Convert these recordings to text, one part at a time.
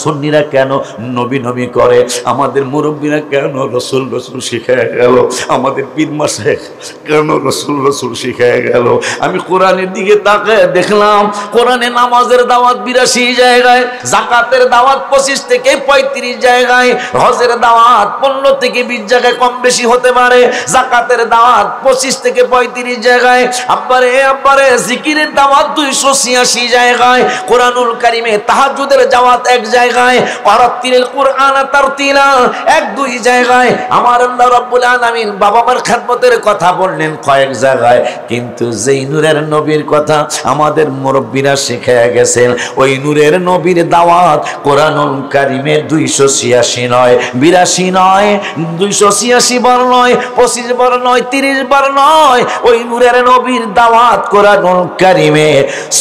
সুন্নিরা কেন নবী নবী করে, আমাদের মুরব্বীরা কেন রসুল রসুল শিখায় গেল, আমাদের পীর মাশায়েখ কেন রসুল রসুল শিখায় গেল। আমি কোরআনের দিকে তাকায় দেখলাম কোরআনে নামাজের দাওয়াত 82 জায়গায়, যাকাতের দাওয়াত 25 থেকে 35 জায়গায়, হজের দাওয়াত 15 থেকে 20 জায়গায়, কম বেশি হতে পারে, যাকাতের দাওয়াত 25 থেকে 35 জায়গায়, আব্বারে জিকিরের দাওয়াত 286 জায়গায়, কোরআনুল কারিমে তাহাজ্জুদের দাওয়াত 1 জায়গায়, ওয়ারাতিলিল কুরআন তারতিলা 1-2 জায়গায়। আমার আল্লাহ রাব্বুল আলামিন বাবা মার খেদমতের কথা বললেন কয়েক জায়গায়, কিন্তু যেই নূরের নবীর কথা আমাদের মুরব্বীরা শিখায়া গেছেন, ওই নূরের নবীর দাওয়াত কোরআনুল কারিমে 286 নয়, 82 নয়, 286 বার নয়, 25 বার নয়, 30 বার নয়, ওই নূরের নবীর দাওয়াত কোরআনুল কারিমে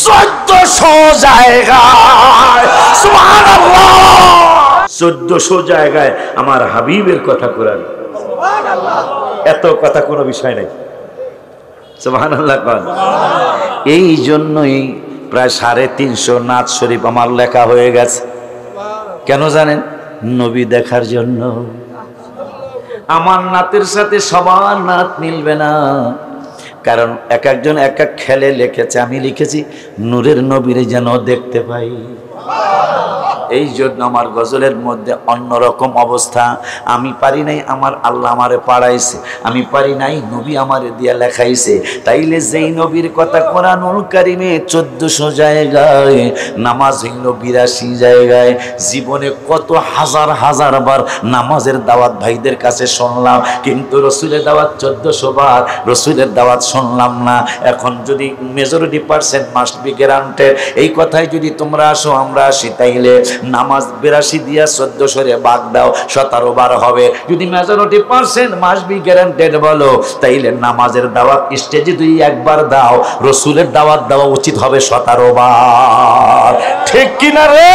1400 জায়গায়। সুবহানাল্লাহ, 1400 জায়গায় আমার হাবিবের কথা কোরআন। সুবহানাল্লাহ, এত কথা কোনো বিষয় নাই। সুবহানাল্লাহ। এই জন্যই প্রায় 350 নাত শরীফ আমার লেখা হয়ে গেছে। কেন জানেন? নবী দেখার জন্য। আমার নাতের সাথে সবার নাত মিলবে না, কারণ এক একজন এক এক খেলে লিখেছে, আমি লিখেছি নূরের নবীর যেন দেখতে পাই। এই জন্য আমার গজলের মধ্যে অন্যরকম অবস্থা। আমি পারি নাই, আমার আল্লাহ আমারে পাড়াইছে, আমি পারি নাই, নবী আমারে দিয়া লেখাইছে। তাইলে যেই নবীর কথা কোরআনুল কারিমে 1400 জায়গায়, নামাজ হইল 82 জায়গায়, জীবনে কত হাজার হাজার বার নামাজের দাওয়াত ভাইদের কাছে শুনলাম, কিন্তু রসুলের দাওয়াত 1400 বার রসুলের দাওয়াত শুনলাম না। এখন যদি majority percent must be guaranteed, এই কথায় যদি তোমরা আসো আমরা আসি, তাইলে নামাজ 82 দিয়া 1400 ভাগ দাও, 17 বার হবে। যদি majority percent must be guaranteed বলো, তাইলে নামাজের দাওয়াত স্টেজে 2 বার দাও, রসুলের দাওয়াত দেওয়া উচিত হবে 17 বার। ঠিক কিনা রে?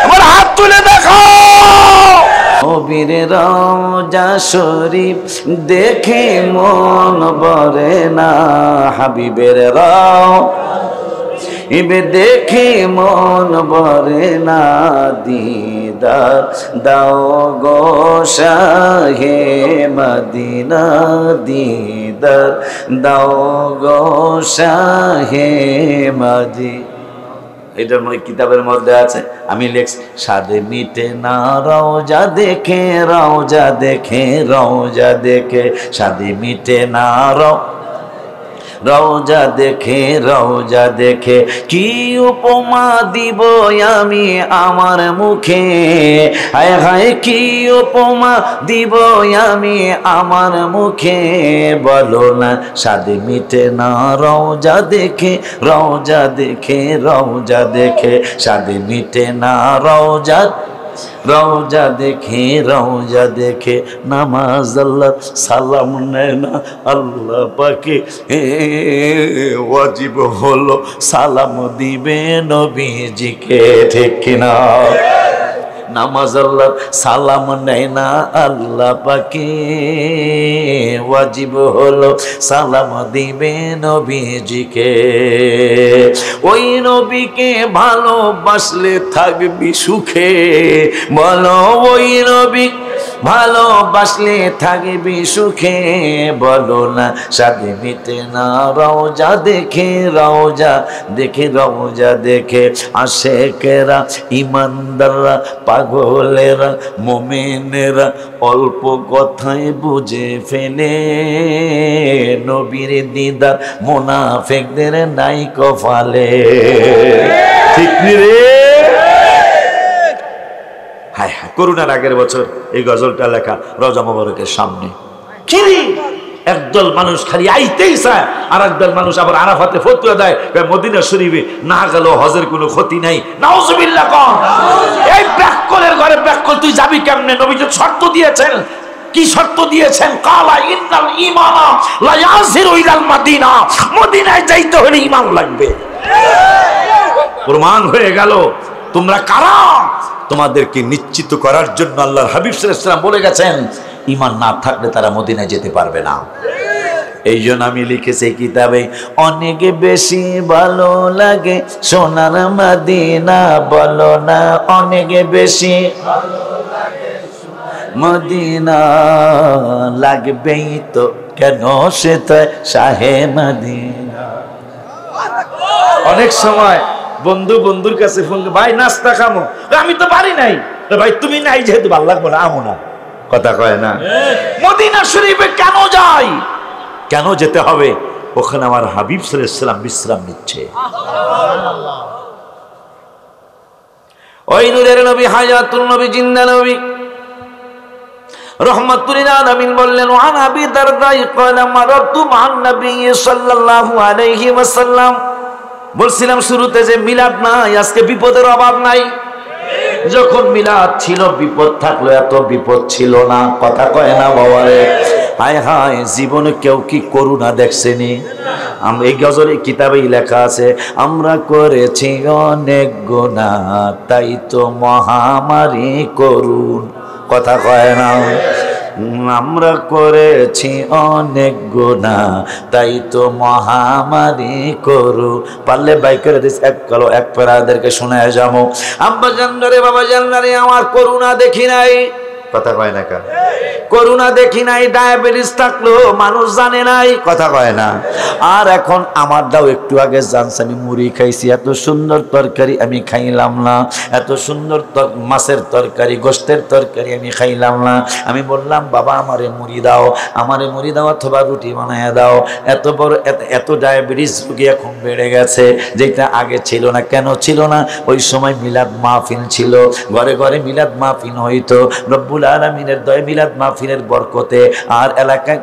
আমার হাত তুলে দেখো। নবীর রওজা শরীফ দেখে মন ভরে না, হাবিবের রওজা দেখে মন ভরে না, দিদার দাও গো শাহে মদিনা, দিদার দাও গো শাহে মদিনা। এটার মধ্যে কিতাবের মধ্যে আছে, আমি লিখছি সাদে মিটে না রওজা দেখে, রওজা দেখে, রওজা দেখে, সাদে মিটে না রওজা দেখে, রওজা দেখে, কি উপমা দিব আমি আমার মুখে, হায় হায় কি উপমা দিব আমি আমার মুখে, বলো না সাদে মিটে না রওজা দেখে, রওজা দেখে, রওজা দেখে, সাদে মিটে না রওজা, রওজা দেখে, রওজা দেখে, নামাজ আল্লাহ সালাম নেয় না, আল্লাহ পাকে ওয়াজিব হলো সালাম দিবে নবীজিকে। ঠিক কিনা? নামাজ আল্লাহ সালাম নেয় না, আল্লাহ পাকে ওয়াজিব হলো সালাম দিবে নবীজিকে। ওই নবীকে ভালোবাসলে থাকবি সুখে, বলো ওই নবী ভালোবাসলে থাকবি সুখে, বলো না সাদে মিটে না রওজা দেখে, রওজা দেখে, রওজা দেখে, আশেকেরা ইমানদাররা পাগলেরা মুমিনেরা অল্প কথায় বুঝে ফেলে, নবীর দিদার মুনাফিকদের নাই কপালে। ঠিক রে? হায় হায়, করোনার আগের বছর এই গজলটা লেখা রওজা মোবারকের সামনে। কি একদল মানুষ খালি আইতেই চায়, আর একদল মানুষ আবার আরাফাতে ফতোয়া দেয় মদিনা শরীফে না গেল হজের কোনো ক্ষতি নাই। নাউজুবিল্লাহ। কোন এই ব্যাককলের ঘরে ব্যাককল তুই যাবি কেমনে? নবী যে শর্ত দিয়েছেন, কি শর্ত দিয়েছেন? কালা ইন্নাল ঈমানা লা ইয়াসিরু ইলাল মাদিনা, মদিনায় যাইতে হলে ঈমান লাগবে। প্রমাণ হয়ে গেল তোমরা কারা। তোমাদেরকে নিশ্চিত করার জন্য আল্লাহর হাবিব সাল্লাল্লাহু আলাইহি ওয়াসাল্লাম বলে গেছেন, ঈমান না থাকলে তারা মদিনায় যেতে পারবে না। এই জন্য আমি লিখেছি কিতাবে, অনেক বেশি ভালো লাগে সোনার মদিনা, বলো না অনেক বেশি মদিনা লাগবেই তো, কেন সে তো শাহে মদিনা। অনেক সময় বন্ধু বন্ধুর কাছে ফোন, ভাই নাস্তা খামো, আমি তো পারি নাই। ভাই তুমি নাই যেহেতু ভালো লাগবো না, আমো না। কথা কয় না? মদিনা শরীফে কেন যাই, কেন যেতে হবে? ওখানে আমার হাবিব সাল্লাল্লাহু আলাইহি ওয়াসাল্লাম বিশ্রাম নিচ্ছে। ওই নূরের নবী, হায়াতুল নবী, জিন্দা নবী, রহমাতুল লিল আলামিন বললেন, ওয়ান আবি দারদা ক্বালা মারাতু মান নবী সাল্লাল্লাহু আলাইহি ওয়াসাল্লাম। বলছিলাম শুরুতে যে মিলাদ নাই, আজকে বিপদের অভাব নাই। যখন মিলাদ ছিল বিপদ থাকলো, এত বিপদ ছিল না। কথা কয় না বাবারে? হায় হায়, জীবনে কেউ কি করুণা দেখছেনি? আমরা এই গজলের কিতাবেই লেখা আছে, আমরা করেছি অনেক গুনাহ, তাই তো মহামারী করুন। কথা কয় না? আমরা করেছি অনেক গুনাহ, তাই তো মহামারী করু। পারলে বাই করে দিস, এক কালো এক পেরাদেরকে শোনায় যাবো। আব্বা জান্নারে, বাবা জান্নারে, আমার করুণা দেখি নাই। কথা কয় না? কেন করুণা দেখি নাই? ডায়াবেটিস থাকলো মানুষ জানে নাই। কথা কয় না? আর এখন আমার দাও, একটু আগে জানছে আমি মুড়ি খাইছি, এত সুন্দর তরকারি আমি খাইলাম না, এত সুন্দর মাছের তরকারি, গোশতের তরকারি আমি খাইলাম না। আমি বললাম বাবা আমারে মুড়ি দাও, আমারে মুড়ি দাও অথবা রুটি বানায় দাও। এত বড় এত ডায়াবেটিস রোগী এখন বেড়ে গেছে, যেটা আগে ছিল না। কেন ছিল না? ওই সময় মিলাদ মাহফিল ছিল, ঘরে ঘরে মিলাদ মাহফিল হইতো। রব্বুল আলামিনের দয় মিলাদ মাহফিলের বরকতে আর এলাকায়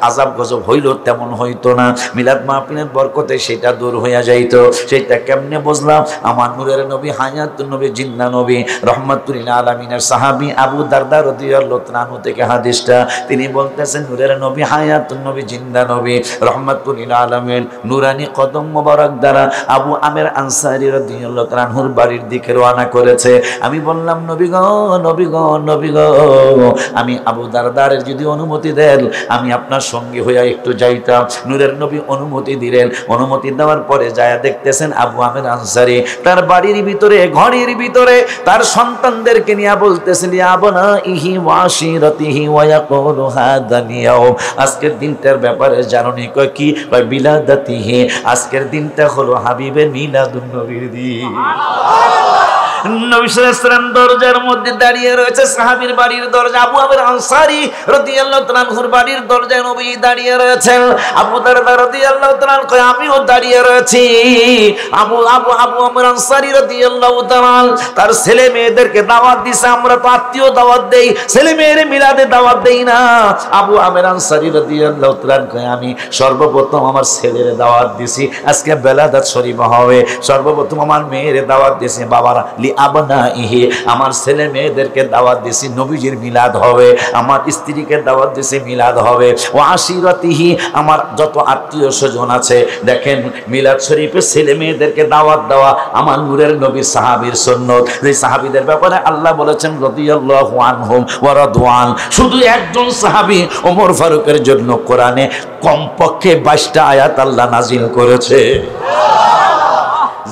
আযাব গজব হইল তেমন হইতো না। মিলাদ মাহফিলের বরকতে সেটা দূর হইয়া যাইত। সেটা কেমনে বুঝলাম? আমার নূরের নবী, হায়াতুন নবী, জিন্দা নবী, রহমাতুল লিল আলামিনের সাহাবী আবু দারদা রাদিয়াল্লাহু তাআলা আনহু থেকে হাদিসটা তিনি বলতেছেন, নূরের নবী, হায়াতুন নবী, জিন্দা নবী, রহমাতুল লিল আলামিন নূরানি কদম মোবারক দ্বারা আবু আমের আনসারী রাদিয়াল্লাহু তাআলা আনহুর বাড়ির দিকে রওনা করেছে। আমি বললাম নবী গো, নবী গো, নবী গো, আমি আবু দারদারের যদি অনুমতি দেন আমি আপনার সঙ্গে হইয়া একটু যাইতাম। নূরের নবী অনুমতি দিলেন। অনুমতি দেওয়ার পরে যায় দেখতেছেন আবু আমের আনসারী তার বাড়ির ভিতরে, ঘরের ভিতরে তার সন্তানদেরকে নিয়ে বলতেছেন, আবনা ইহি ওয়াশিরাতিহি ওয়া ইয়াকুলু হাদাল ইয়াউম, আজকের দিনটার ব্যাপারে জানোনি? কয় কি? কয় বিলাদাতিহি, আজকের দিনটা হলো হাবিবের মিলাদুন নবীর দিন। নবী সাল্লাল্লাহু আলাইহি ওয়াসাল্লাম দরজার মধ্যে দাঁড়িয়ে রয়েছে, সাহাবীর বাড়ির দরজা, আবু আমের আনসারী রাদিয়াল্লাহু তাআলা আনহুর বাড়ির দরজায় নবী দাঁড়িয়ে রয়েছেন। আবু দারদা রাদিয়াল্লাহু তাআলা কয় আমিও দাঁড়িয়ে রয়েছি। আবু আমের আনসারী রাদিয়াল্লাহু তাআলা তার ছেলে মেয়েদেরকে দাওয়াত দিছে। আমরা তো আত্মীয় দাওয়াত দেই, ছেলে মেয়ের মিলাদে দাওয়াত দেই না। আবু আমের আনসারী রাদিয়াল্লাহু তাআলা কয় আমি সর্বপ্রথম আমার ছেলের দাওয়াত দিছি, আজকে বেলাদাত শরীফ হবে। সর্বপ্রথম আমার মেয়ের দাওয়াত দিছি, বাবারা আবনাইহি, আমার ছেলে মেয়েদেরকে দাওয়াত দিছি, নবীজির মিলাদ হবে। আমার স্ত্রীকে দাওয়াত দিছি, মিলাদ হবে। ও আশিরাতিহি, আমার যত আত্মীয় স্বজন আছে। দেখেন মিলাদ শরীফে ছেলে মেয়েদেরকে দাওয়াত দেওয়া আমার নূরের নবী সাহাবীর সুন্নত। যে সাহাবীদের ব্যাপারে আল্লাহ বলেছেন রাদিয়াল্লাহু আনহুম ওয়া রাদওয়ান। শুধু একজন সাহাবী ওমর ফারুকের জন্য কোরআনে কমপক্ষে 22টা আয়াত আল্লাহ নাজিল করেছে।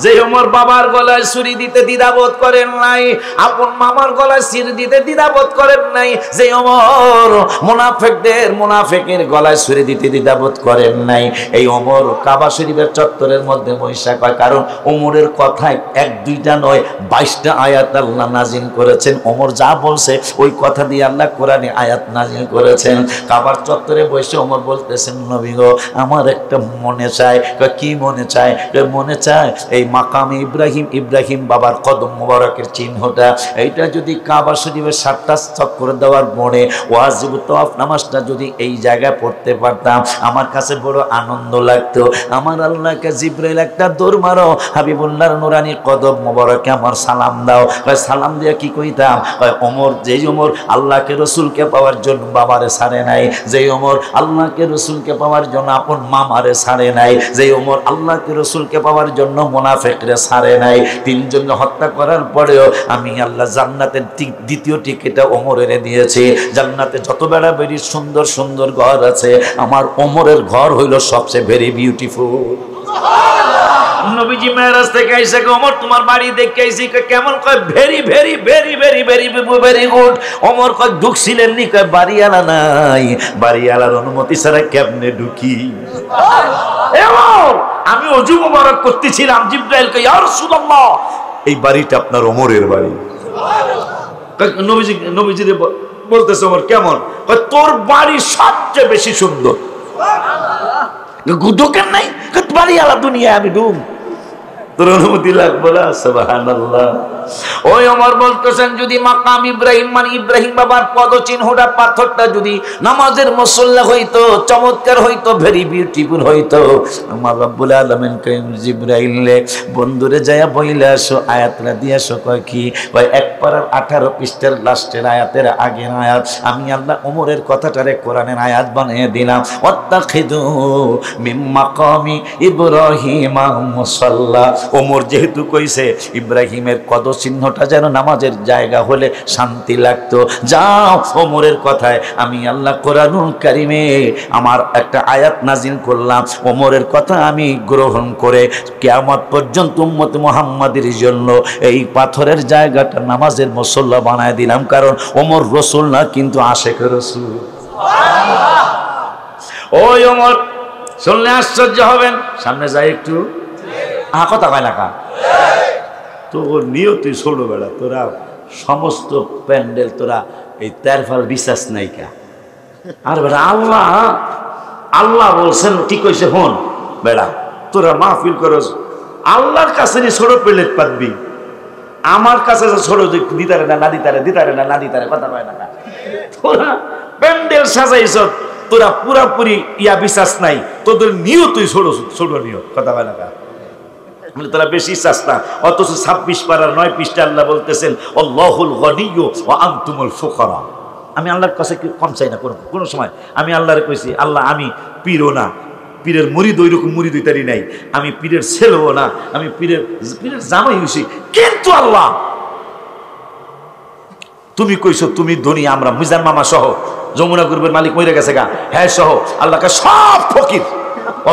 যে ওমর বাবার গলায় ছুরি দিতে দ্বিধাবোধ করেন নাই, আপন মামার গলায় ছুরি দিতে দ্বিধাবোধ করেন নাই, যে ওমর মুনাফিকের গলায় ছুরি দিতে দ্বিধাবোধ করেন নাই, এই ওমর কাবা শরীফের চত্বরের মধ্যে বৈশা কয়। কারণ ওমরের কথায় 1-2টা নয় 22টা আয়াত আল্লাহ নাজিল করেছেন। ওমর যা বলছে ওই কথা দিয়ে আল্লাহ কোরআনে আয়াত নাজিল করেছেন। কাবার চত্বরে বসে ওমর বলতেছেন, নবী গো আমার একটা মনে চায়। কি মনে চায়? মনে চায় এই মাকাম ইব্রাহিম বাবার কদম মোবারকের চিহ্নটা, এইটা যদি কাবা শরীফের 7টা চক্কর দেওয়ার পরে ওয়াজিব তাওয়াফ নামাজটা যদি এই জায়গায় পড়তে পারতাম আমার কাছে বড় আনন্দ লাগতো। আমার আল্লাহকে জিবরাইল একটা দৌড় মারো, হাবিবুল্লাহর নুরানি কদম মোবারকে আমার সালাম দাও। সালাম দিয়ে কি কইতাম? ওমর, যেই ওমর আল্লাহকে রসুলকে পাওয়ার জন্য বাবারে ছাড়ে নাই, যেই ওমর আল্লাহকে রসুলকে পাওয়ার জন্য আপন মামারে ছাড়ে নাই, যেই ওমর আল্লাহকে রসুলকে পাওয়ার জন্য মুনাফিকরা ছাড়ে নাই। তিনজনকে হত্যা করার পরেও আমি আল্লাহ জান্নাতের দ্বিতীয় টিকিটটা ওমরের দিয়েছি। জান্নাতে যত বেড়াবেড়ি সুন্দর সুন্দর ঘর আছে, আমার ওমরের ঘর হইল সবচেয়ে ভেরি বিউটিফুল। নবীজি মেরাজ থেকে আইসা ওমর তোমার বাড়ি দেখে আইসি, কেমন? কয় very very very very very very good. Omar কয় ঢুকছিলেন নি? কয় বাড়িওয়ালা নাই, বাড়িওয়ালার অনুমতি ছাড়া কেমনে ঢুকি? আমি অজু মোবারক করতেছিলাম, জিবরাইল কয় ইয়া রাসূলুল্লাহ এই বাড়িটা আপনার ওমরের বাড়ি। নবীজি বলতেছে ওমর কেমন? কয় তোর বাড়ি সবচেয়ে বেশি সুন্দর। ঢোকেন নাই? বাড়িওয়ালা দুনিয়া আমি ঢুক, তোর অনুমতি লাগবে না? সুবহানাল্লাহ। ওই ওমর বলতেছেন যদি মাকাম ইব্রাহিম মানে ইব্রাহিম বাবার পদচিহ্নটা পাথরটা যদি নামাজের মুসল্লা হইতো, চমৎকার হইতো, ভেরি বিউটিফুল হইতো, আমার রব্বুল আলামিন কইম জিবরাইলে বন্ধুরে যায়া বইলে আসো, আয়াতটা দিয়ে আসো। কয় কি? কয় এক পারার 18 পৃষ্ঠার লাস্টের আয়াতের আগের আয়াত আমি আল্লাহ ওমরের কথাটারে কোরআনের আয়াত বানিয়ে দিলাম। ওয়াত্তাখিযু মিন মাকামি ইব্রাহিম মুসাল্লা। ওমর যেহেতু কইছে ইব্রাহিমের চিহ্নটা যেন নামাজের জায়গা হলে শান্তি লাগতো, যাও ওমরের কথায় আমি আল্লাহ কোরআনুল কারিমে আমার একটা আয়াত নাজিল করলাম। ওমরের কথা আমি গ্রহণ করে কিয়ামত পর্যন্ত উম্মত মুহাম্মাদের জন্য এই পাথরের জায়গাটা নামাজের মুসল্লা বানায় দিলাম। কারণ ওমর রসুল না, কিন্তু আশেক রসুল। ওই ওমর শুনলে আশ্চর্য হবেন। সামনে যাই একটু, কথা কয় না কা তো নিয়তই ছোট বেড়া, তোরা সমস্ত প্যান্ডেল তোরা এই তেরফাল বিশ্বাস নাই কা? আর বেড়া আল্লাহ আল্লাহ বলছেন, কি কইছে হন বেড়া, তোরা মাহফিল করস আল্লাহর কাছে নি ছোট প্লেট পাতবি, আমার কাছে ছোট দিতারে না না দিতারে, দিতারে না না দিতারে, কথা কয় না কা? তোরা প্যান্ডেল সাজাইছ, তোরা পুরাপুরি ইয়া বিশ্বাস নাই, তোদের নিয়তই ছোট ছোট নিয়ত, কথা কয় না কা? তোরা বেশি চাস না। অথচ 26 পারার 9 পৃষ্ঠা আল্লাহ বলতেছেন আল্লাহুল গনিয়্যু ওয়া আনতুমুল ফুকারা। আমি আল্লাহর কাছে কম চাই না কোনো সময়। আমি আল্লাহরে কইছি, আল্লাহ আমি পীরও না, পীরের মুরিদ ওইরকম মুরিদ হইতারি নাই, আমি পীরের ছেলেও না, আমি পীরের জামাই হইছি, কিন্তু আল্লাহ তুমি কইছো তুমি ধনী, আমরা মিজান মামা সহ যমুনা গ্রুপের মালিক মরে গেছে গা, হ্যাঁ সহ আল্লাহকে সব ফকির।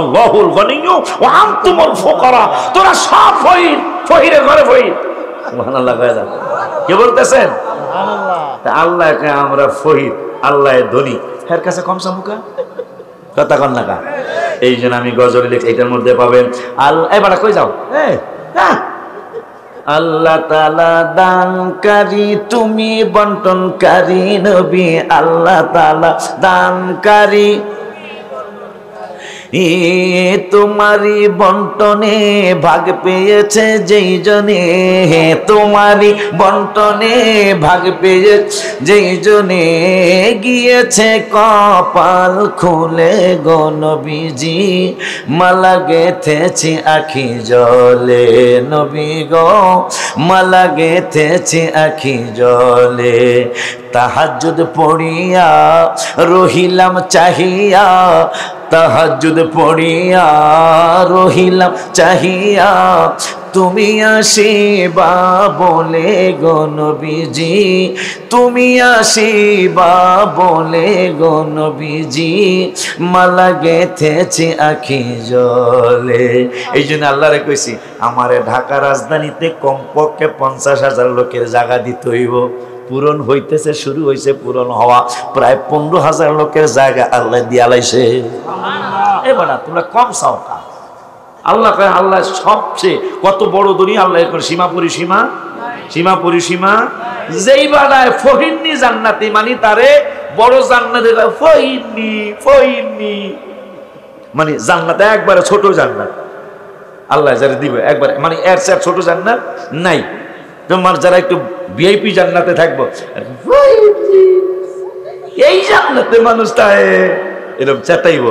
আল্লাহুল গনিয়্যু ওয়া আনতুমুল ফুকারা, তোরা সব ফকির, ফকিরের ঘরে ফকির। সুবহানাল্লাহ কয় দাও। কে বলতেছেন? সুবহানাল্লাহ। আল্লাহকে আমরা ফকির, আল্লাহ ধনী, এর কাছে কম সামুকা, কথা কন না কা? এই জন্য আমি গজল লিখি, এটার মধ্যে পাবেন এবারে কই যাও, আল্লাহ তাআলা দানকারী, তুমি বন্টনকারী নবী, আল্লাহ তাআলা দানকারী, তোমারই বন্টনে ভাগ পেয়েছে যেই জনে, তোমারই বন্টনে ভাগ পেয়েছে যেই জনে, গিয়েছে কপাল খুলে গো নবীজি, মালা গেথেছি আখি জলে, নবী গো মালা গেথেছি আখি জলে, তাহাজ্জুদ পড়িয়া রহিলাম চাহিয়া, তাহাজ্জুদ পড়িয়া রহিলাম চাহিয়া, তুমি আসিবা বলে গো নবীজি, তুমি আসিবা বলে গো নবীজি, মালা গেথেছি আখি জলে। এই জন্য আল্লাহরে কইছি আমারে ঢাকা রাজধানীতে কমপক্ষে 50,000 লোকের জায়গা দিতে হইব। পূরণ হইতেছে, শুরু হয়েছে পূরণ হওয়া, প্রায় 15,000 লোকের জায়গা আল্লাহ দিয়া লাইছে। এবার তোমরা কম চাও কা? আল্লাহ আল্লাহ সবচেয়ে কত বড় দুনিয়া, আল্লাহ সীমা পরিসীমা, সীমা পরিসীমা, যেই বাড়ায় ফহিরনি জান্নাতি মানে তারে বড় জান্নাতে, ফহিরনি ফহিরনি মানে জান্নাতে একবারে ছোট জান্নাত আল্লাহ যারা দিবে একবারে, মানে এর চেয়ে ছোট জান্নাত নাই। তোমার যারা একটু ভিআইপি জান্নাতে থাকবো, এই জান্নাতে মানুষটা এরকম চেতাইব।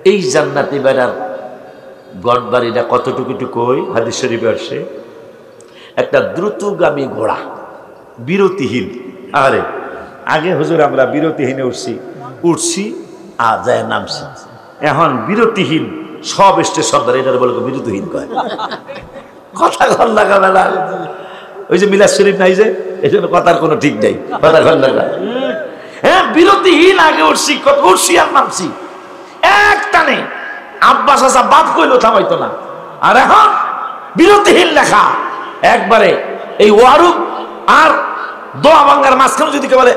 এই জান্নাতি বেড়ার গড় বাড়িটা কতটুকু কই হাদিস শরীফে আসে, একটা দ্রুতগামী ঘোড়া, বিরতিহীন। আরে আগে হুজুর আমরা বিরতিহীনে উঠছি আর যায় নামছি, এখন বিরতিহীন সব স্টেশনদার এটার বলে বিরতিহীন কয় কথা ঘর লাগাবে না ওই যে মিলাদ শরীফ নাই যে এই জন্য কথার কোনো ঠিক নেই কথা ঘর লাগা হ্যাঁ বিরতিহীন আগে উঠছি কত উঠছি আর নামছি এক টানে আব্বাস আসা বাপ কইলো থামাইতো না আর এখন বিরতিহীন লেখা একবারে এই ওয়ারুক আর দোয়া বাঙ্গার মাঝখানে যদি কে বলে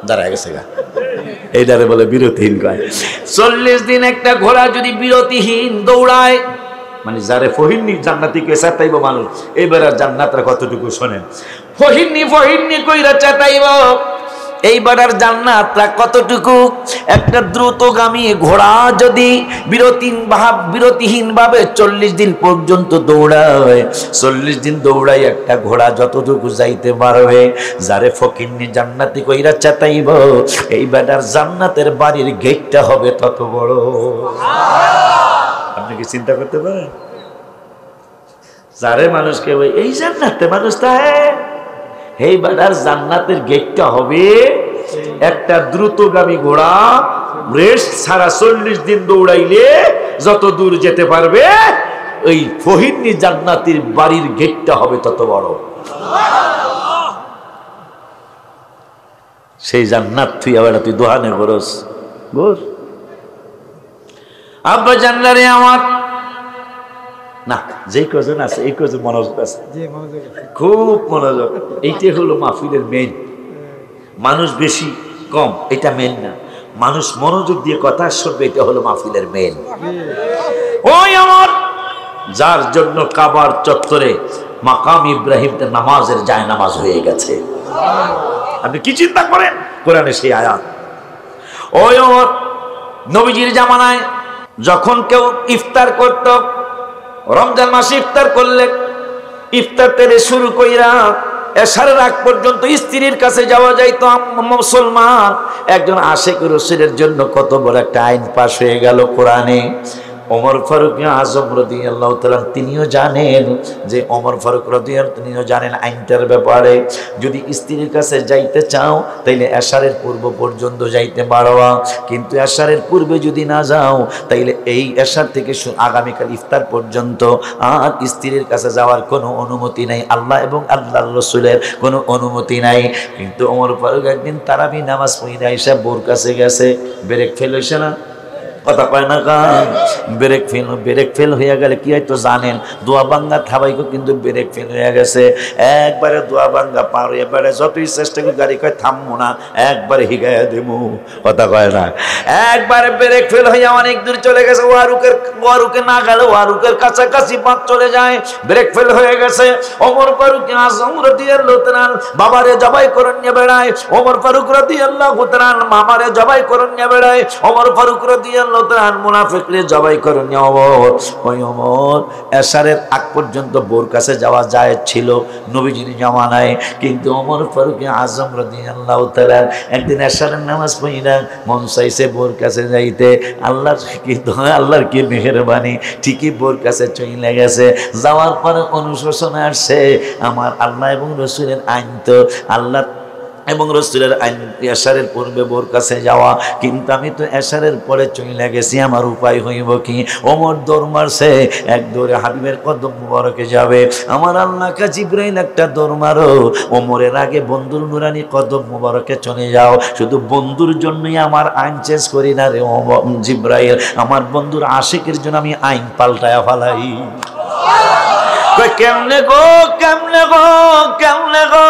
দাঁড়ায় গেছে গা এইটারে বলে বিরতিহীন কয় 40 দিন একটা ঘোড়া যদি বিরতিহীন দৌড়ায় মানে যারে ফহিরনি জান্নাতি কে চাইব মানুষ এইবার আর জান্নাতরা কতটুকু শোনেন ফহিরনি কইরা চাইব এইবার আর জান্নাতরা কতটুকু একটা দ্রুতগামী ঘোড়া যদি বিরতিহীন ভাবে 40 দিন পর্যন্ত দৌড়ায় 40 দিন দৌড়ায় একটা ঘোড়া যতটুকু যাইতে পারবে যারে ফকিরনি জান্নাতি কইরা চাইব এইবার আর জান্নাতের বাড়ির গেটটা হবে তত বড় আপনি কি চিন্তা করতে পারেন যারে মানুষকে এই জান্নাতে মানুষ তাহে এই বাড়ার জান্নাতের গেটটা হবে একটা দ্রুতগামী ঘোড়া রেস্ট ছাড়া 40 দিন দৌড়াইলে যত দূর যেতে পারবে ওই ফহিরনি জান্নাতের বাড়ির গেটটা হবে তত বড় সেই জান্নাত তুই আবার তুই দোহানে গরস গোর আব্বা জানলারে আমার না যে কজন আছে এই কজন মনোযোগ আছে খুব মনোযোগ এইটাই হলো মাহফিলের মেইন মানুষ বেশি কম এটা মেইন না মানুষ মনোযোগ দিয়ে কথা শুনবে এটা হলো মাহফিলের মেইন ওই আমার যার জন্য কাবার চত্বরে মাকাম ইব্রাহিমতে নামাজের যায় নামাজ হয়ে গেছে আপনি কি চিন্তা করেন কোরআনে সেই আয়াত ওই আমার নবীজির জামানায় যখন কেউ ইফতার করত রমজান মাসে ইফতার করলে ইফতার থেকে শুরু কইরা এশারের আগ পর্যন্ত স্ত্রীর কাছে যাওয়া যাইতো মুসলমান একজন আশিক রাসূলের জন্য কত বড় একটা আইন পাশ হয়ে গেল কোরআনে ওমর ফারুক আজম রাদিয়াল্লাহু তাআলা তিনিও জানেন যে ওমর ফারুক রাদিয়াল্লাহু তিনিও জানেন আইনটার ব্যাপারে যদি স্ত্রীর কাছে যাইতে চাও তাইলে এশারের পূর্ব পর্যন্ত যাইতে পারবা কিন্তু এশারের পূর্বে যদি না যাও তাইলে এই এশার থেকে আগামীকাল ইফতার পর্যন্ত আর স্ত্রীর কাছে যাওয়ার কোনো অনুমতি নাই আল্লাহ এবং আল্লাহর রাসূলের কোনো অনুমতি নাই কিন্তু ওমর ফারুক একদিন তারাবি নামাজ পড়ে আইসা বোর কাছে গেছে ব্রেক ফেল হইছে না কথা কয় না কান ব্রেক ফেল হয়ে গেলে কি হয়তো জানেন দোয়া বাঙ্গা থাবাইকো কিন্তু ব্রেক ফেল হয়ে গেছে একবারে দোয়া বাঙ্গা পার এবারে যতই চেষ্টা করি গাড়ি কয় থামবো না একবারে হিগাইয়া দেবো কথা কয় না একবারে ব্রেক ফেল হয়ে অনেক দূর চলে গেছে ওয়ারুকে না গেলে ওয়ারুকের কাছাকাছি বাঁক চলে যায় ব্রেক ফেল হয়ে গেছে ওমর ফারুক আজম রাদিয়াল্লাহু তাআলা বাবারে জবাই করে নিয়ে বেড়ায় ওমর ফারুক রাদিয়াল্লাহু তাআলা মামারে জবাই করে নিয়ে বেড়ায় ওমর ফারুক রাদিয়াল্লাহু মুনাফিকরে জবাই করে ওমর ওই ওমর এশারের আগ পর্যন্ত বোর কাছে যাওয়া যায় ছিল নবীজির জামানায় কিন্তু ওমর ফারুক আজম রাদিয়াল্লাহু তাআলা একদিন এশারের নামাজ পড়িনা মন চাইছে বোর কাছে যাইতে আল্লাহর কি মেহেরবানি ঠিকই বোর কাছে চলে গেছে যাওয়ার পরে অনুশোচনা আসছে আমার আল্লাহ এবং রাসূলের আইন তো আল্লাহ এবং রাসূলের আইন এশারের পূর্বে বোর কাছে যাওয়া কিন্তু আমি তো এশারের পরে চলে গেছি আমার উপায় হইব কি ওমর দৌড় মারছে এক দৌড়ে হাবিবের কদম মুবারকে যাবে আমার আল্লাহকে জিবরাইল একটা দৌড় মারো ওমরের আগে বন্ধুর নুরানি কদম মুবারকে চলে যাও শুধু বন্ধুর জন্যই আমার আইন চেঞ্জ করি না রে জিবরাইল আমার বন্ধুর আশিকের জন্য আমি আইন পাল্টায়া ফেলাই কেমনে গো কেমনে গো কেমনে গো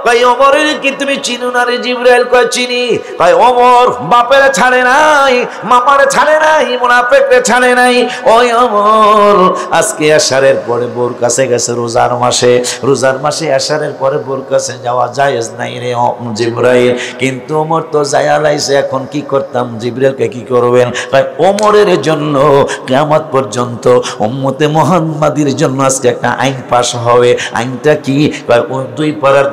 কই ওমরের কি তুমি চিনো না রে জিবরাইল কয় চিনি কয় ওমর বাপের ছাড়ে নাই মামার ছাড়ে নাই মুনাফিকরে ছাড়ে নাই ওই ওমর আজকে এশারের পরে বোর কাছে গেছে রোজার মাসে এশারের পরে বোর কাছে যাওয়া জায়েজ নাই রে জিবরাইল কিন্তু ওমর তো যায়া লাইছে এখন কি করতাম জিবরাইলকে কি করবেন কয় ওমরের জন্য কিয়ামত পর্যন্ত উম্মতে মুহাম্মাদির জন্য আজকে একটা আইন পাশ হবে আইনটা কি দুই পাড়ার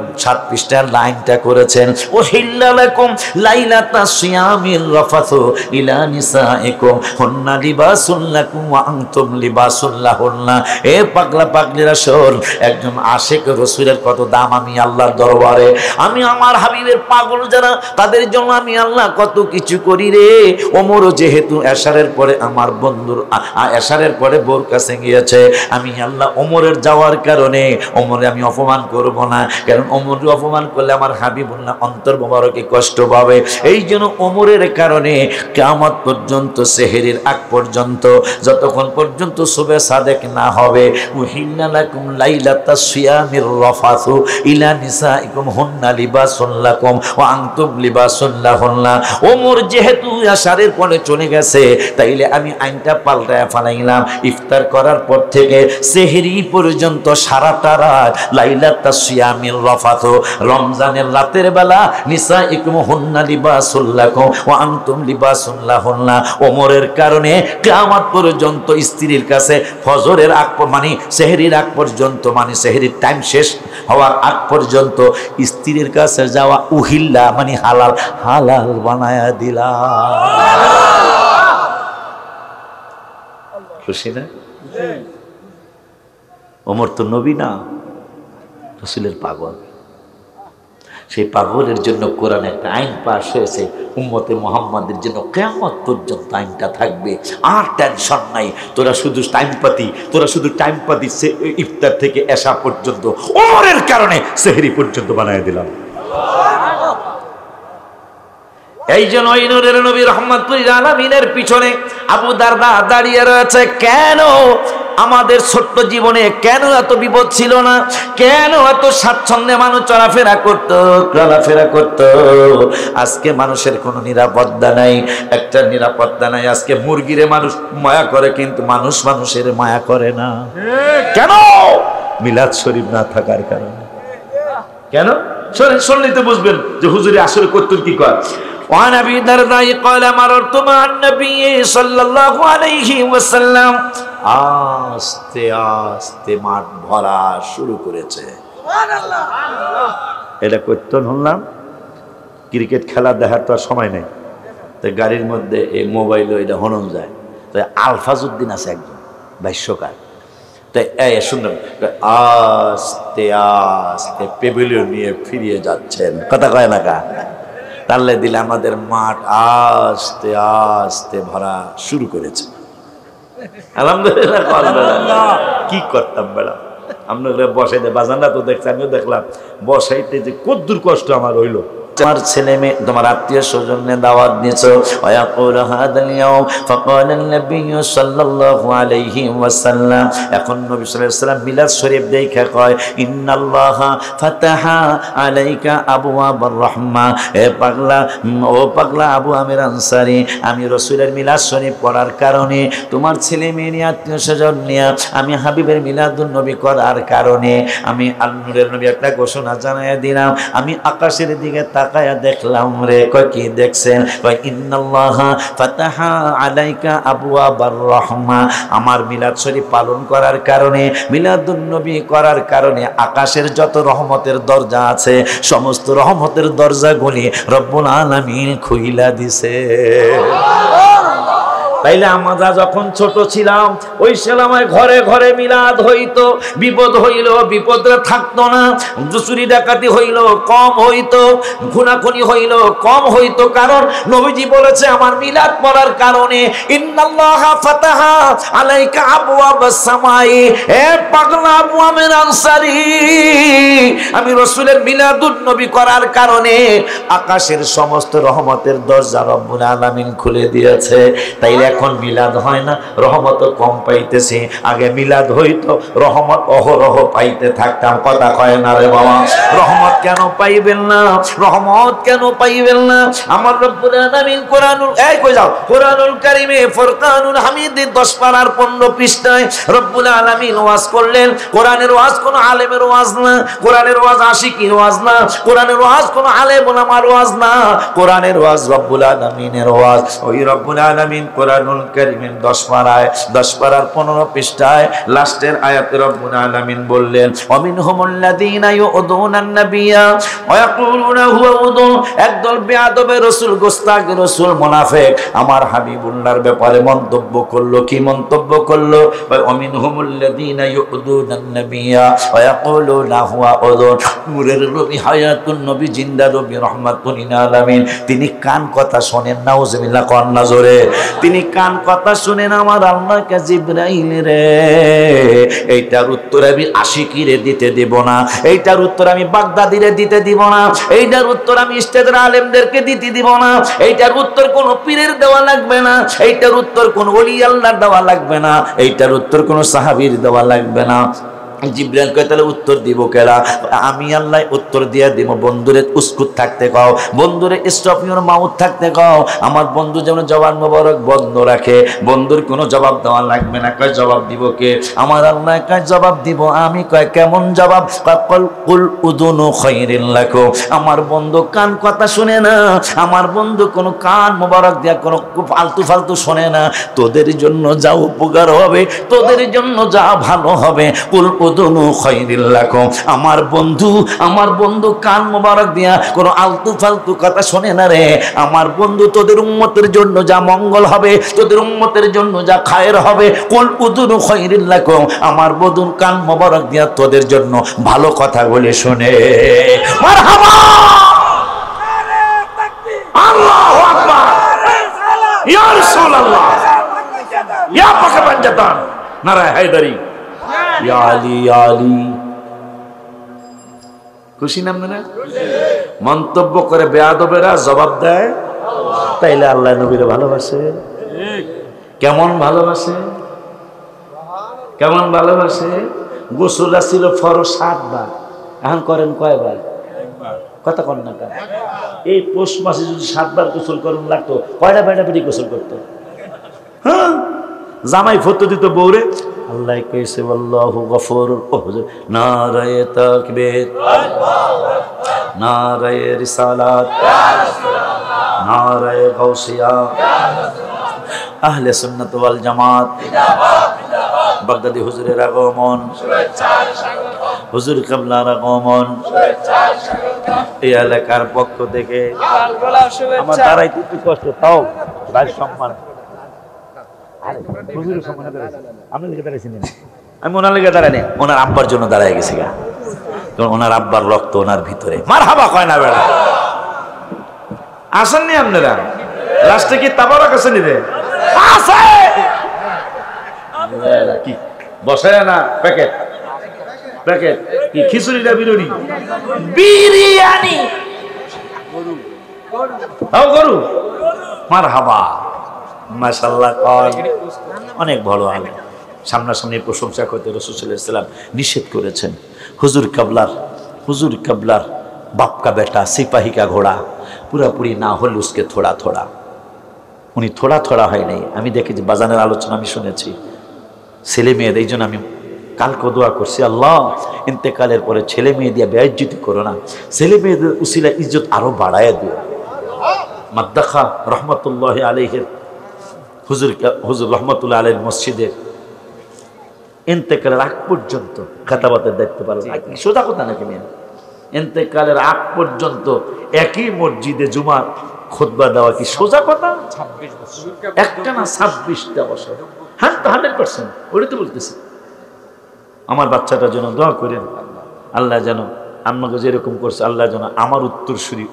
পৃষ্ঠার লাইনটা করেছেন, উহিল্লা লাকুম লাইলাতাস সিয়ামির রাফাথু ইলা নিসাইকুম হুন্না লিবাসুল লাকুম ওয়া আনতুম লিবাসুল লাহুন্না। এ পাগলা পাগলিরা শোন, একজন আশিক রাসূলের কত দাম আমি আল্লাহর দরবারে। আমি আমার হাবিবের পাগল যারা, তাদের জন্য আমি আল্লাহ কত কিছু করি রে। ওমরও যেহেতু এশারের পরে আমার বন্ধুর এশারের পরে বোর কাছে গিয়েছে, আমি আল্লাহ ওমরের যাওয়ার কারণে ওমরে আমি অপমান করব না, কারণ ওমরকে অপমান করলে আমার হাবিবুল্লাহ অন্তর মোবারকে কষ্ট পাবে। এই জন্য ওমরের কারণে কিয়ামত পর্যন্ত, সেহরির আগ পর্যন্ত, যতক্ষণ পর্যন্ত সুবে সাদেক না হবে, উহিল্লা লাকুম লাইলাতাস সিয়ামির রাফাথু ইলা নিসাইকুম হুন্না লিবাসুল লাকুম ওয়া আনতুম লিবাসুল লাহুন্না। ওমর যেহেতু আশারের পরে চলে গেছে, তাইলে আমি আইনটা পাল্টায় ফেলাইলাম। ইফতার করার পর থেকে সেহরি পর্যন্ত সারাটা রাত লাইলাতাস সিয়ামির রাফাথু, রমজানের রাতের বেলা নিসাইকুম হুন্না লিবাসুল লাকুম ওয়া আনতুম লিবাসুল লাহুন্না। ওমরের কারণে কিয়ামত পর্যন্ত স্ত্রীর কাছে ফজরের আগ মানে সেহরির আগ পর্যন্ত, মানে সেহরির টাইম শেষ হওয়ার আগ পর্যন্ত স্ত্রীর কাছে যাওয়া উহিল্লা মানে হালাল, হালাল বানায়া দিলাম। খুশি না? ওমর তো নবী না, রাসূলের পাগল। সেই পাগলের জন্য কোরআনে একটা আইন পাশ হয়েছে, উম্মতে মুহাম্মাদের জন্য কিয়ামত পর্যন্ত আইনটা থাকবে। আর টেনশন নাই, তোরা শুধু টাইম পাতি ইফতার থেকে এশা পর্যন্ত ওমরের কারণে সেহরি পর্যন্ত বানায় দিলাম। এই জন্য ওই নূরের নবী রাহমাতুল লিল আলামিনের পিছনে আবু দারদা দাঁড়িয়ে রয়েছে। কেন আমাদের ছোট্ট জীবনে কেন এত বিপদ ছিল না? কেন এত স্বাচ্ছন্দ্যে মানুষ চলাফেরা করত? আজকে মানুষের কোনো নিরাপত্তা নাই, একটা নিরাপত্তা নাই। আজকে মুরগিরে মানুষ মায়া করে, কিন্তু মানুষ মানুষের মায়া করে না। কেন? মিলাদ শরীফ না থাকার কারণে। কেন? শুনলেই তো বুঝবেন যে হুজুরে আসলে করতেন কি কর। وعن أبي الدرداء قال مررت مع النبي صلى الله عليه وسلم। আস্তে আস্তে মাঠ ভরা শুরু করেছে। সুবহানাল্লাহ। এটা করতে শুনলাম, ক্রিকেট খেলা দেখার তো আর সময় নেই, তো গাড়ির মধ্যে এই মোবাইলে এটা হনন যায়। তো আলফাজউদ্দিন আছে একজন ভাষ্যকার, তাই শুনলাম আস্তে আস্তে পেভিলিয়ন নিয়ে ফিরিয়ে যাচ্ছেন, কথা কয় না কা? তাহলে দিলে আমাদের মাঠ আস্তে আস্তে ভরা শুরু করেছে। আলহামদুলিল্লাহ। কি করতাম বেড়া, আপনাদের বসাইতে বাজানরা তো দেখছি, আমিও দেখলাম বসাইতে যে কদ্দুর কষ্ট আমার হইলো। তোমার ছেলে মেয়ে, তোমার আত্মীয় স্বজনে দাওয়াত দিয়েছো। ওয়ায়াকুল হাদাল ইয়াউম ফাকালান নবী সাল্লাল্লাহু আলাইহি ওয়াসাল্লাম, এখন নবী সাল্লাল্লাহু আলাইহি ওয়াসাল্লাম মিলাদ শরীফ দেখা কয়, ইন্নাল্লাহা ফাতাহা আলাইকা আবওয়াবার রাহমা। এ পাগলা, ও পাগলা আবু আমির আনসারী, আমি রাসূলের মিলাদ শরীফ পড়ার কারণে, তোমার ছেলে মেয়ে নিয়ে, আত্মীয় স্বজন নিয়ে, আমি হাবিবের মিলাদুন নবী করার কারণে আমি আল্লাহর নবী একটা ঘোষণা জানাইয়া দিলাম। আমি আকাশের দিকে তাকায়া দেখলাম রে। কয় কি দেখছেন? কয় ইন্নাল্লাহা ফাতাহা আলাইকা আবওয়াবার রাহমা। আমার মিলাদ শরীফ পালন করার কারণে, মিলাদুন নবী করার কারণে আকাশের যত রহমতের দরজা আছে, সমস্ত রহমতের দরজাগুলি রব্বুল আলামিন খুইলা দিছে। তাইলে আমরা যখন ছোট ছিলাম, ওই সময় ঘরে ঘরে মিলাদ হইতো। বিপদ হইল, বিপদে থাকতো না। চুরি ডাকাতি হইল, কম হইতো। খুনাখুনি হইল, কম হইতো। কারণ নবীজি বলেছে আমার মিলাদ পড়ার কারণে, ইন্নাল্লাহা ফাতাহা আলাইকা আবওয়াবাস সামাই। এ পাগলা আবু আমির আনসারী, আমি রাসূলের মিলাদুন নবী করার কারণে আকাশের সমস্ত রহমতের দরজা রব্বুল আলামিন খুলে দিয়েছে। তাইলে এখন মিলাদ হয় না, রহমত কম পাইতেছি। আগে মিলাদ হইতো, রহমত অহরহ পাইতে থাকতাম, কথা কয় না রে বাবা। রহমত কেন পাইবেন না? রহমত কেন পাইবেন না? আমার রব্বুল আলামিন কোরআনুল কোরআনুল কারীমে ফুরকানুল হামিদের 10 পারার 15 পৃষ্ঠায় রব্বুল আলামিন ওয়াজ করলেন। কোরআনের ওয়াজ কোন আলেমের ওয়াজ না, কোরআনের ওয়াজ আশিকির ওয়াজ না, কোরআনের ওয়াজ কোন আলেম ওলামার ওয়াজ না, কোরআনের ওয়াজ রব্বুল আলামিনের ওয়াজ। ওই রব্বুল আলামিন কোরআনুল কারীমের 10 পারায় 10 পারার 15 পৃষ্ঠায় লাস্টের আয়াতে রব্বুল আলামিন বললেন ওয়ামিনহুমুল্লাযীনা ইউযুনান নাবিয়্যা ওয়া ইয়াকুলুনা হুয়া উযুন। একদল বেয়াদবে রাসূল, গোস্তাখ রাসূল, মুনাফিক আমার হাবিবুল্লাহর ব্যাপারে মন্তব্য করলো। কি মন্তব্য করলো? ওয়ামিনহুমুল্লাযীনা ইউযুনান নাবিয়্যা ওয়া ইয়াকুলুনা হুয়া উযুন। নূরের নবী, হায়াতুন নবী, জিন্দা নবী, রাহমাতুল লিল আলামিন, তিনি কান কথা শোনেন। নাউজুবিল্লাহ, কোন নজরে তিনি কান কথা শুনেন আমার আল্লাহকে জিবরাইল রে। এইটার উত্তর আমি আশিকিরে দিতে দিব না, এইটার উত্তর আমি বাগদাদিরে দিতে দিব না, এইটার উত্তর আমি ইস্তেদের আলেমদেরকে দিতে দিব না, এইটার উত্তর কোন পীরের দেওয়া লাগবে না, এইটার উত্তর কোন ওলি আল্লাহর দেওয়া লাগবে না, এইটার উত্তর কোন সাহাবীর দেওয়া লাগবে না। জিবরাইল কয় তাহলে উত্তর দিব কেরা? আমি আল্লাহ উত্তর দিয়া দিব। বন্ধুরে উস্কুত থাকতে কও, বন্ধুরে স্টপ ইউর মাউথ থাকতে কও। আমার বন্ধু যেন জবান মোবারক বন্ধ রাখে, বন্ধুর কোনো জবাব দেওয়া লাগবে না। কয় জবাব দিব কে? আমার আল্লাহ কয় জবাব দিব আমি। কয় কেমন জবাব? কল কুল উযুনু খায়রিন লাকুম। আমার বন্ধু কান কথা শুনে না, আমার বন্ধু কোনো কান মোবারক দিয়া কোনো ফালতু ফালতু শোনে না। তোদের জন্য যা উপকার হবে, তোদের জন্য যা ভালো হবে, কুল উযুনু খায়রিন লাকুম। আমার বন্ধু কান মোবারক দিয়া কোনো আলতু ফালতু কথা শোনে না রে। আমার বন্ধু তোদের উম্মতের জন্য যা মঙ্গল হবে, তোদের উম্মতের জন্য যা খায়ের হবে, কুল উযুনু খায়রিন লাকুম। আমার বন্ধু কান মোবারক দিয়া তোদের জন্য ভালো কথা বলে শুনে। মারহাবা, আল্লাহু আকবার, ইয়া রাসূলুল্লাহ, ইয়া পাকে পাঞ্জাতান, নারায়ে হায়দারি, ইয়া আলী, ইয়া আলী। খুশি নাম না? মন্তব্য করে বেয়াদবেরা জবাব দেয় তাইলে আল্লাহ নবীরে ভালোবাসে। কেমন ভালোবাসে? কেমন ভালোবাসে? গোসল ছিল ফরজ 7 বার, এখন করেন কয়বার? কথা কন না। এই পৌষ মাসে যদি 7 বার গোসল করুন লাগতো, কয়টা বেটা বেটি গোসল করতো? হ্যাঁ, জামাই ফতো দিত বউরে। আল্লাহ কইছে আল্লাহু গফুরুর। ও হুজুর, নারায়ে তাকবীর, নারায়ে রিসালাত, নারায়ে গাউসিয়া, আহলে সুন্নাত ওয়াল জামাত, বাগদাদি হুজুরের আগমন, হুজুর কিবলার আগমন, এই এলাকার পক্ষ থেকে আমার দাঁড়াইতে একটু কষ্ট, তাও রাজ সম্মান। আমি ওনার লেগে দাঁড়াই, ওনার আব্বার জন্য দাঁড়ায় গেছি গা, কারণ ওনার আব্বার রক্ত ওনার ভিতরে। মারহাবা কয় না বেড়া? আসেননি আপনারা? লাস্টে কি তাবারক আছে নিবে? কি বসে না? প্যাকেট প্যাকেট কি? খিচুড়িটা বিরিয়ানি, বিরিয়ানি গরু। মারহাবা, মাশাআল্লাহ। অনেক বড় আলেম, সামনাসামনি প্রশংসা করতে রাসূল সাল্লাল্লাহু আলাইহি ওয়াসাল্লাম নিষেধ করেছেন। হুজুর কাবলার বাপ কা বেটা সিপাহী কা ঘোড়া, পুরাপুরি না হলে উসকে থোড়া থোড়া। উনি থোড়া থোড়া হয় নাই। আমি দেখেছি বাজানের আলোচনা আমি শুনেছি ছেলে মেয়েদের। এই জন্য আমি কালকে দোয়া করছি, আল্লাহ ইন্তেকালের পরে ছেলে মেয়ে দিয়ে বেইজ্জতি করো না, ছেলে মেয়েদের উসিলা ইজ্জত আরো বাড়ায় দিও। মাদ্দাখা রহমতুল্লাহ আলাইহির হুজুর রহমতুল্লাহ আলাইহির মসজিদের ইন্তেকালের আগ পর্যন্ত খেতাবাতের দায়িত্ব পালন। সোজা কথা নাকি মেয়ে? ইন্তেকালের আগ পর্যন্ত একই মসজিদে জুমার খুতবা দেওয়া কি সোজা কথা? 26 বছর, একটা না 26টা বছর। হ্যাঁ, 100%। ওটা তো বলতেছি। আমার বাচ্চাটার জন্য দোয়া করেন, আল্লাহ যেন আমাকে যেরকম করছে, আল্লাহ যেন আমার উত্তরসূরি,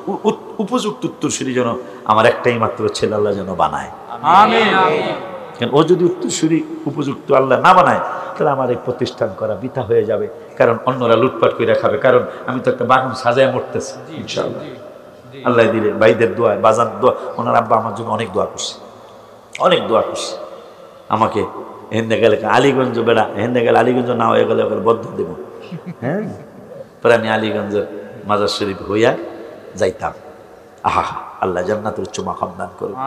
উপযুক্ত উত্তরসূরি যেন আমার একটাই মাত্র ছেলে আল্লাহ যেন বানায়। আমিন। কারণ ও যদি উত্তরসূরি উপযুক্ত আল্লাহ না বানায়, তাহলে আমার এই প্রতিষ্ঠান করা বৃথা হয়ে যাবে। কারণ অন্যরা লুটপাট করে খাবে। কারণ আমি তো একটা বাগান সাজায় মরতেছি। ইনশাআল্লাহ আল্লাহ দিলে ভাইদের দোয়া, বাজার দোয়া, ওনার আব্বা আমার জন্য অনেক দোয়া করছে, অনেক দোয়া করছে আমাকে। হেন্দে গেলে আলীগঞ্জ বেড়া, হেন্দে গেলে আলীগঞ্জ না হয়ে গেলে ওখানে বদ্ধ দেব। হ্যাঁ, পরে আমি আলীগঞ্জের মাজার শরীফ হইয়া যাইতাম। আহা, আল্লাহ জান্নাতের উচ্চ মাকাম দান করুন।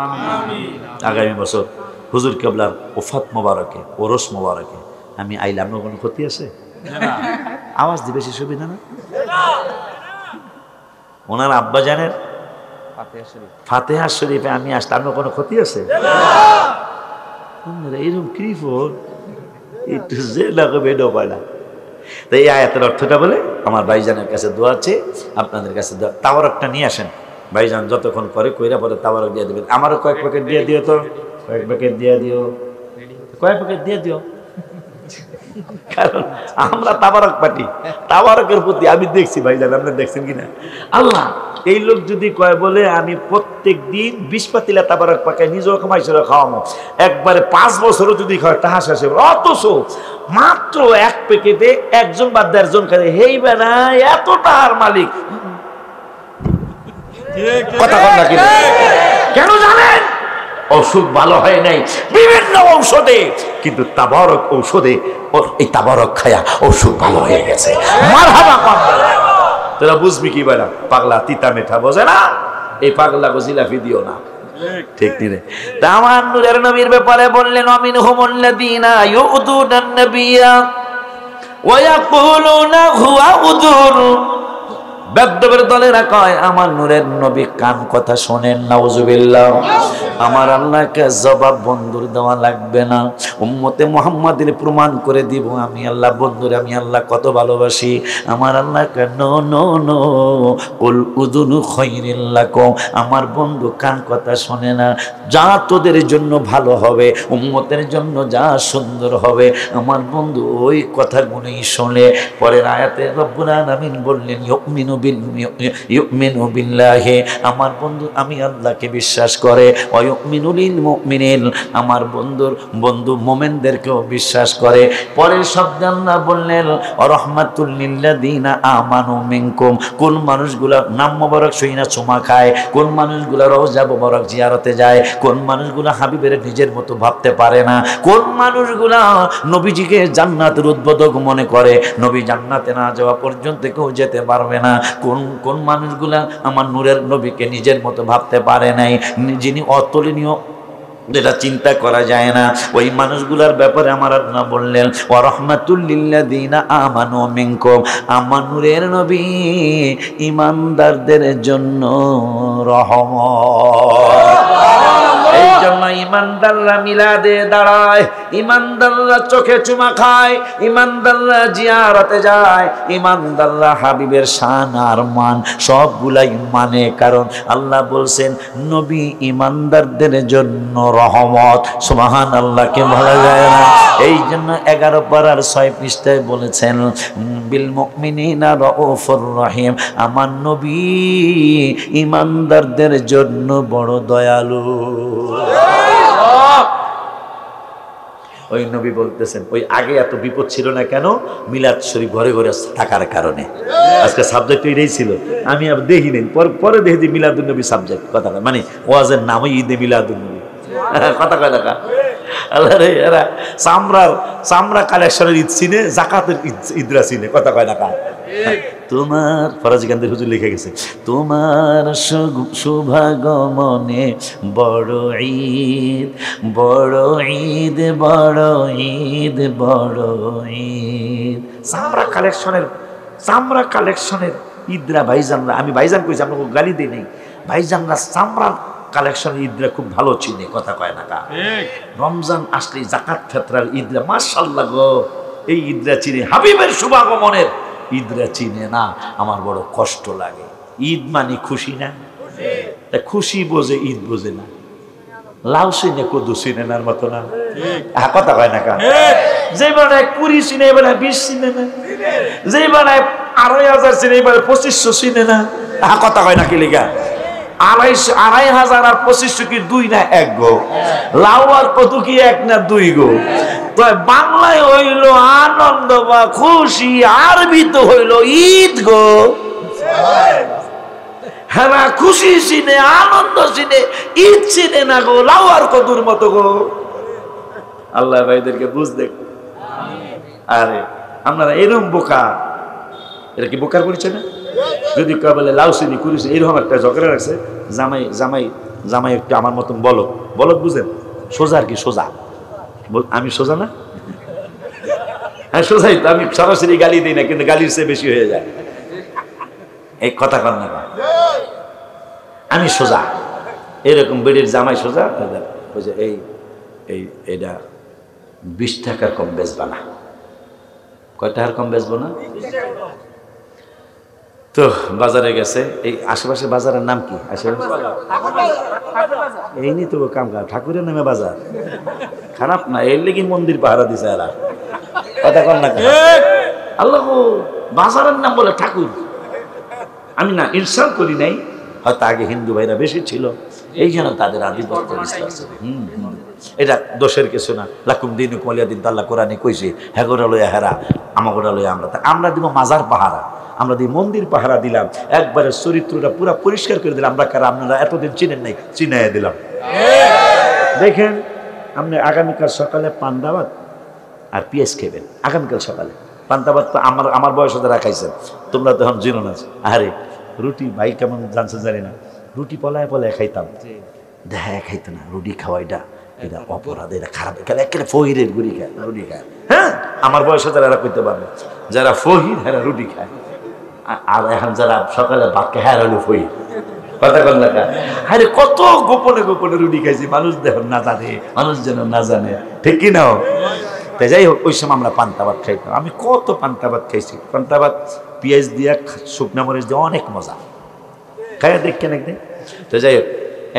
আগামী বছর হুজুর কিবলার ওফাত মোবারকে, ওরস মোবারকে আমি আইলাম। কোনো ক্ষতি আছে? আওয়াজ দিবে, বেশি সুবিধা না? ওনার আব্বা জানের ফাতেহা শরীফে আমি আসতাম, আমার কোনো ক্ষতি আছে? এরকম কৃপণ একটু যে লাগবে ডোবালা। তো এই আয়াতের অর্থটা বলে আমার ভাইজানের কাছে দোয়া আছে, আপনাদের কাছে দোয়া। তাওয়ারকটা নিয়ে আসেন ভাইজান, যতক্ষণ করে কইরা পরে তাওয়ারক দিয়ে দেবেন। আমারও কয়েক প্যাকেট দিয়ে দিও, তো কয়েক প্যাকেট দিয়ে দিও, কয়েক প্যাকেট দিয়ে দিও, কারণ আমরা তাবারক পাটি। তাবারকের প্রতি আমি দেখছি ভাইজান, আপনারা দেখছেন কিনা? আল্লাহ, এই লোক যদি কয় বলে আমি প্রত্যেক দিন 20 পাতিলা তাবারক পাকাই, নিজেও কামাইছিল খাওয়ামো, একবারে 5 বছরও যদি খায় তাহা শেষে, অথচ মাত্র 1 প্যাকেটে একজন বা 1.5 জন খায়। হেই বেনা এত টাকার মালিক, কথা বল না কেন জানেন? অসুখ ভালো হয় নাই বিভিন্ন ঔষধে, কিন্তু তাবারক ঔষধে এই তাবারক খায়া অসুখ ভালো হয়ে গেছে। মারহাবা কর। তোরা বুঝবি কি বেড়া? পাগলা তিতা মেঠা বোঝে না, এই পাগলা গো জিলাপি দিও না, ঠিক নি রে? তা আমার নূরের নবীর ব্যাপারে বললেন, আমিনহুমুল্লাযীনা ইউযুনান নাবিয়্যা ওয়া ইয়াকুলুনা হুয়া উযুর। বেদ্যবের দলেরা কয় আমার নূরের নবী কান কথা শোনেন, নাউজুবিল্লাহ। আমার আল্লাহকে জবাব বন্ধুর দেওয়া লাগবে না, উম্মতে মুহাম্মাদের প্রমাণ করে দিব আমি আল্লাহ বন্ধুরে, আমি আল্লাহ কত ভালোবাসি। আমার আল্লাহকে নো নো নো কুল উযুনু খায়রিল লাকুম, আমার বন্ধু কান কথা শোনে না, যা তোদের জন্য ভালো হবে, উম্মতের জন্য যা সুন্দর হবে, আমার বন্ধু ওই কথাগুলোই শোনে। পরের আয়াতে রব্বুল আলামিন বললেন ইউমিনু বিল্লাহি, আমার বন্ধু আমি আল্লাহকে বিশ্বাস করে, ওয়ায়ুমিনু লিল মুমিনিন, আমার বন্ধু মুমিনদেরকেও বিশ্বাস করে। পরের শব্দে আল্লাহ বললেন রাহমাতুল লিল্লাযিনা আমানু মিনকুম, কোন মানুষগুলা নাম মোবারক শুইনা চুমা খায়, কোন মানুষগুলা রওজা মোবারক জিয়ারতে যায়, কোন মানুষগুলা হাবিবের নিজের মতো ভাবতে পারে না, কোন মানুষগুলা নবীজিকে জান্নাতের উদ্বোধক মনে করে, নবী জান্নাতে না যাওয়া পর্যন্ত কেউ যেতে পারবে না, কোন মানুষগুলা আমার নূরের নবীকে নিজের মতো ভাবতে পারে নাই, যিনি অতুলনীয়, যেটা চিন্তা করা যায় না, ওই মানুষগুলার ব্যাপারে আমার আল্লাহ বললেন ওয়া রাহমাতুল লিল্লাযিনা আমানু মিনকুম, আমার নূরের নবী ঈমানদারদের জন্য রহমত। এই জন্য ঈমানদাররা মিলাদে দাঁড়ায়, ঈমানদাররা চোখে চুমা খায়, ঈমানদাররা জিয়ারতে যায়, ঈমানদাররা হাবিবের শান আর মান সবগুলাই মানে, কারণ আল্লাহ বলছেন নবী ঈমানদারদের জন্য রহমত। সুবহানাল্লাহকে বলা যায় না? এই জন্য 11 পারার 6 পৃষ্ঠায় বলেছেন বিল মুমিনিনা রাউফুর রহিম, আমার নবী ঈমানদারদের জন্য বড় দয়ালু। ওই নবী বলতেছেন ওই আগে এত বিপদ ছিল না কেন? মিলাদ শরীফ ঘরে ঘরে থাকার কারণে। আজকে সাবজেক্ট এটাই ছিল, আমি আর দেখি নেই, পরে দেখি যে মিলাদুন নবী সাবজেক্ট, কথা মানে ওয়াজের নামই ঈদে মিলাদুন নবী, কথা কয় না? আল্লাহ রে, এরা চামড়া কালেকশনের ঈদ চিনে, জাকাতের ঈদরা চিনে, কথা কয় না? তোমার ফরাজিকান্দের হুজুর লিখে গেছে, তোমার শুভাগমনে বড় ঈদ, বড় ঈদ, বড় ঈদ, বড় ঈদ। চামড়া কালেকশনের ঈদরা ভাইজানরা, আমি ভাইজান কইছি, আপনাকে গালি দিই নেই, ভাইজানরা চামড়ার কালেকশন ঈদরা খুব ভালো চিনে, কথা কয় না? রমজান আসলে জাকাত ফেতরার ঈদরা মাশাআল্লাহ গো, এই ঈদরা চিনে, হাবিবের শুভাগমনের ঈদরা চিনে না। আমার বড় কষ্ট লাগে। ঈদ মানে খুশি না? খুশি বোঝে, ঈদ বোঝে না। লাউ চিনে কদু চিনে নার মতো না, কথা কয় না? যে বেড়ায় 20 চিনে, এবার 20 চিনে না, যে বেড়ায় 2500 চিনে, এবার 2500 চিনে না, কথা কয় না? কি লিগা 2500 আর 2500 কি 2 না 1 গো? লাউ আর কদু কি 1 না 2 গো? তো বাংলায় হইল আনন্দ বা খুশি, আরবি তো হইল ঈদ গো। হ্যাঁ, খুশি চিনে, আনন্দ চিনে, ঈদ চিনে না গো, লাউ আর কদুর মতো গো। আল্লাহ ভাইদেরকে বুঝতে। আরে আপনারা এরকম বোকা, এটা কি বোকার পরিচয় না? যদি কেউ বলে লাউ চিনি কুড়িছি, এরকম একটা ঝগড়া রাখছে, জামাই একটু আমার মতন বলদ বুঝেন, সোজা আর কি, সোজা। আমি সোজা না? হ্যাঁ সোজাই তো, আমি সরাসরি গালি দিই না, কিন্তু গালির চেয়ে বেশি হয়ে যায়। এই কথা কর না, আমি সোজা এরকম বেড়ির জামাই সোজা, এই এই এটা 20 টাকার কম বেচবা না। কয় টাকার কম বেচবো না? তো বাজারে গেছে, এই আশেপাশে বাজারের নাম কি? এই নি তো কাম ঠাকুরের নামে বাজার, খারাপ না, এর লেগে মন্দির পাহারা দিছে এরা। কথা কর না, আল্লাহ বাজারের নাম বলে ঠাকুর। আমি না ইনসাল্ট করি নাই, হয়তো আগে হিন্দু ভাইরা বেশি ছিল, এই জন্য তাদের আধিপত্য বিস্তার আছে। এটা দোষের কিছু না। লাকুম দিনুকুম ওয়ালিয়া দিন, আল্লাহ কোরআনে কইছে, হ্যাগোরা লইয়া হেরা, আমাগোরা লইয়া আমরা দিব মাজার পাহারা, আমরা দিই মন্দির পাহারা দিলাম, একবারে চরিত্রটা পুরা পরিষ্কার করে দিলাম। আমরা কারা আপনারা এতদিন চিনেন নাই, চিনাইয়া দিলাম। দেখেন আপনি আগামীকাল সকালে পান্তাভাত আর পেঁয়াজ খাবেন। আগামীকাল সকালে পান্তাভাত তো আমার বয়স যারা খাইছেন, তোমরা তখন জিনো না। আরে রুটি ভাই কেমন জানছেন জানি না, রুটি পলায় পলায় খাইতাম, দেখা খাইতো না। রুটি খাওয়াইটা এটা অপরাধ, এটা খারাপ, একেবারে ফহিরের রুটি খায়। হ্যাঁ, আমার বয়সে যারা এরা করতে পারবে, যারা ফহির এরা রুটি খায়, আর এখন যারা সকালে ভাত খায় হ্যাঁ হলো ফহির। কথা কন না, আরে কত গোপনে গোপনে রুটি খাইছি, মানুষ দেখুন না জানে, মানুষ যেন না জানে, ঠিক কি না? তাই যাই হোক, ওই সময় আমরা পান্তাভাত খাইতাম। আমি কত পান্তাভাত খাইছি, পান্তাভাত পেঁয়াজ দিয়া শুকনা মরিচ দিয়ে অনেক মজা, খাইয়া দেখেন একদিন। তো যাই হোক,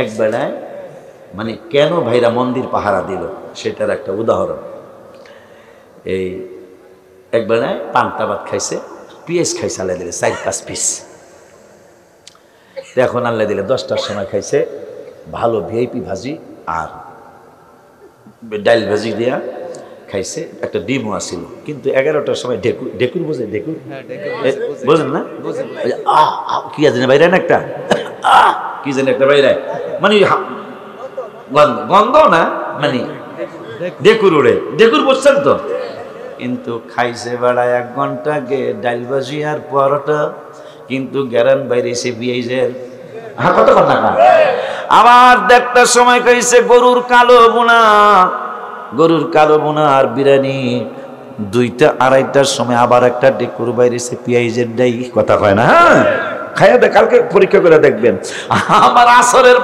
এক বেলায় মানে কেন ভাইরা মন্দির পাহারা দিল সেটার একটা উদাহরণ। এই এক বেলায় পান্তাভাত খাইছে, পেঁয়াজ খাইছে আল্লাহ দিলে 4-5 পিস। এখন আল্লাহ দিলে 10টার সময় খাইছে ভালো ভিআইপি ভাজি আর ডাল ভাজি দিয়া খাইছে, একটা ডিমও আসছিল। কিন্তু 11টার সময় ঢেকুর বোঝে, ঢেকুর বোঝেন না? কি জানি বাইরে না একটা, কি জানি একটা বাইরে, মানে গন্ধ না, মানে ঢেকুর উড়ে, ঢেকুর বুঝছেন তো। কিন্তু খাইছে বেড়া 1 ঘন্টা গে ডাল ভাজি আর পরোটা, কিন্তু গ্যারান বাইরেছে পেঁয়াজের। হ্যাঁ, কত কথা না। আবার 1টার সময় খাইছে গরুর কালো বোনা আর বিরিয়ানি। 2টা-2:30টার সময় আবার একটা ডেকুর বাইরেছে পেঁয়াজের ডাই। কথা কয় না? হ্যাঁ, খাইয়া দেখ, কালকে পরীক্ষা করে দেখবেন। আবার আসরের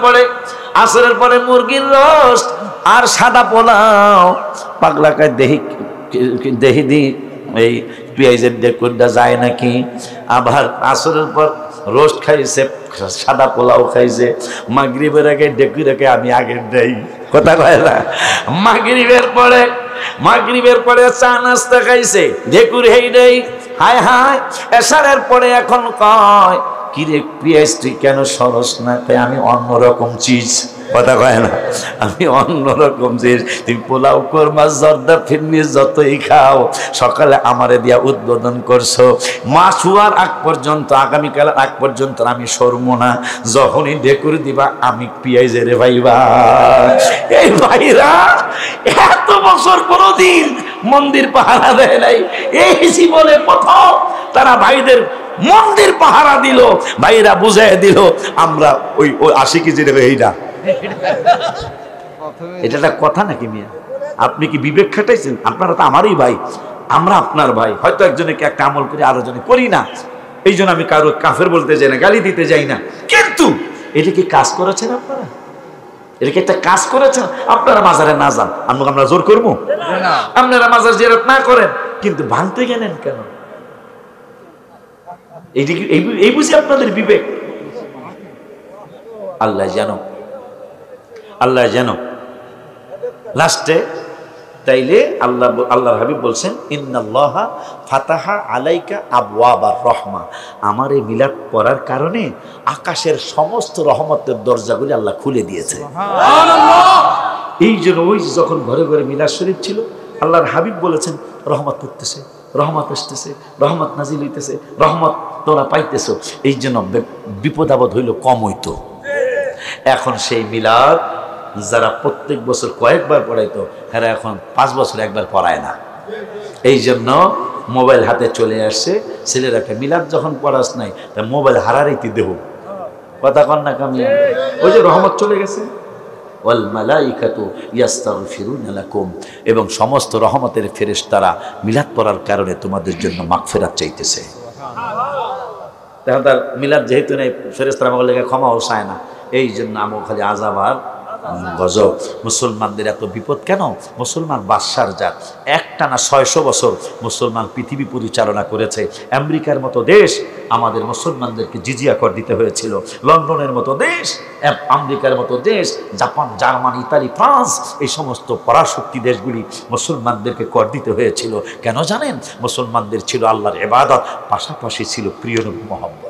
পরে মুরগির রোস্ট আর সাদা পোলাও। পাগলা কায় দেহি দি এই পেঁয়াজের ডেকুরটা যায় নাকি। আবার আসরের পর রোস্ট খাইছে, সাদা পোলাও খাইছে। মাগরিবের আগে ডেকুর রেখে আমি আগের দেই। কথা কয় না? মাগরিবের পরে চা নাস্তা খাইছে, ডেকুর হেই দেই। হায় হায়, এশারের পরে এখন কয় কিরে পেঁয়াজ তুই কেন সরস না? তাই আমি অন্যরকম চিজ। কথা কয় না? আমি অন্যরকম চিজ। তুমি পোলাও কোরমা জর্দা ফিরনি যতই খাও, সকালে আমারে দিয়া উদ্বোধন করছো। মাছ হওয়ার আগ পর্যন্ত, আগামীকাল আগ পর্যন্ত আমি সরব না। যখনই ডেকুর দিবা আমি পেঁয়াজের ভাইবা। এই ভাইরা এত বছর কোনদিন মন্দির পাহারা দেয় নাই, এই জীবনে প্রথম তারা ভাইদের মন্দির পাহারা দিল। ভাইরা বুঝাই দিল আমরা ওই আশিকি যেটা এইটা, এটা একটা কথা নাকি মিয়া? আপনি কি বিবেক খাটাইছেন? আপনারা তো আমারই ভাই, আমরা আপনার ভাই। হয়তো একজনকে একটা আমল করি, আরো জনে করি না, এই জন্য আমি কারো কাফের বলতে যাই না, গালি দিতে যাই না। কিন্তু এটা কি কাজ করেছেন আপনারা? এটা কি একটা কাজ করেছেন? আপনারা মাজারে না যান, আমরা জোর করবো? আপনারা মাজার জিয়ারত না করেন, কিন্তু ভাঙতে গেলেন কেন? এই বুঝি আপনাদের বিবেক? আল্লাহ জানো। লাস্টে তাইলে আল্লাহর হাবিব বলছেন, ইন্নাল্লাহা ফাতাহা আলাইকা আবওয়াবার রহমা। আমার এই মিলাদ পড়ার কারণে আকাশের সমস্ত রহমতের দরজাগুলি আল্লাহ খুলে দিয়েছে। এই জন্য ওই যখন ঘরে ঘরে মিলাদ শরীফ ছিল, আল্লাহর হাবিব বলেছেন রহমত পড়তেছে, রহমত আসতেছে, রহমত নাজিল হইতেছে, রহমত তোরা পাইতেছো। এই জন্য বিপদ আপদ হইল কম হইতো। এখন সেই মিলাদ যারা প্রত্যেক বছর কয়েকবার পড়াইতো, এরা এখন 5 বছর একবার পড়ায় না। এই জন্য মোবাইল হাতে চলে আসছে। ছেলেরাকে মিলাদ যখন পড়াস নাই, তা মোবাইল হারারইতে দেহ। কথা কন না কামি? ওই যে রহমত চলে গেছে। ওয়াল মালাইকাতু ইস্তাগফিরুনা লাকুম, এবং সমস্ত রহমতের ফেরেশতারা মিলাদ পড়ার কারণে তোমাদের জন্য মাগফিরাত চাইতেছে। দেখা তার মিলাদ যেহেতু নেই, ফেরেশতারা আমাকে লেগে ক্ষমাও চায় না, এই জন্য আমার খালি আযাব আর গজব। মুসলমানদের এত বিপদ কেন? মুসলমান বাদশার জাত, একটানা 600 বছর মুসলমান পৃথিবী পরিচালনা করেছে। আমেরিকার মতো দেশ আমাদের মুসলমানদেরকে জিজিয়া কর দিতে হয়েছিল, লন্ডনের মতো দেশ, আমেরিকার মতো দেশ, জাপান, জার্মানি, ইতালি, ফ্রান্স, এই সমস্ত পরাশক্তি দেশগুলি মুসলমানদেরকে কর দিতে হয়েছিল। কেন জানেন? মুসলমানদের ছিল আল্লাহর ইবাদত, পাশাপাশি ছিল প্রিয় নবী মুহাম্মদ।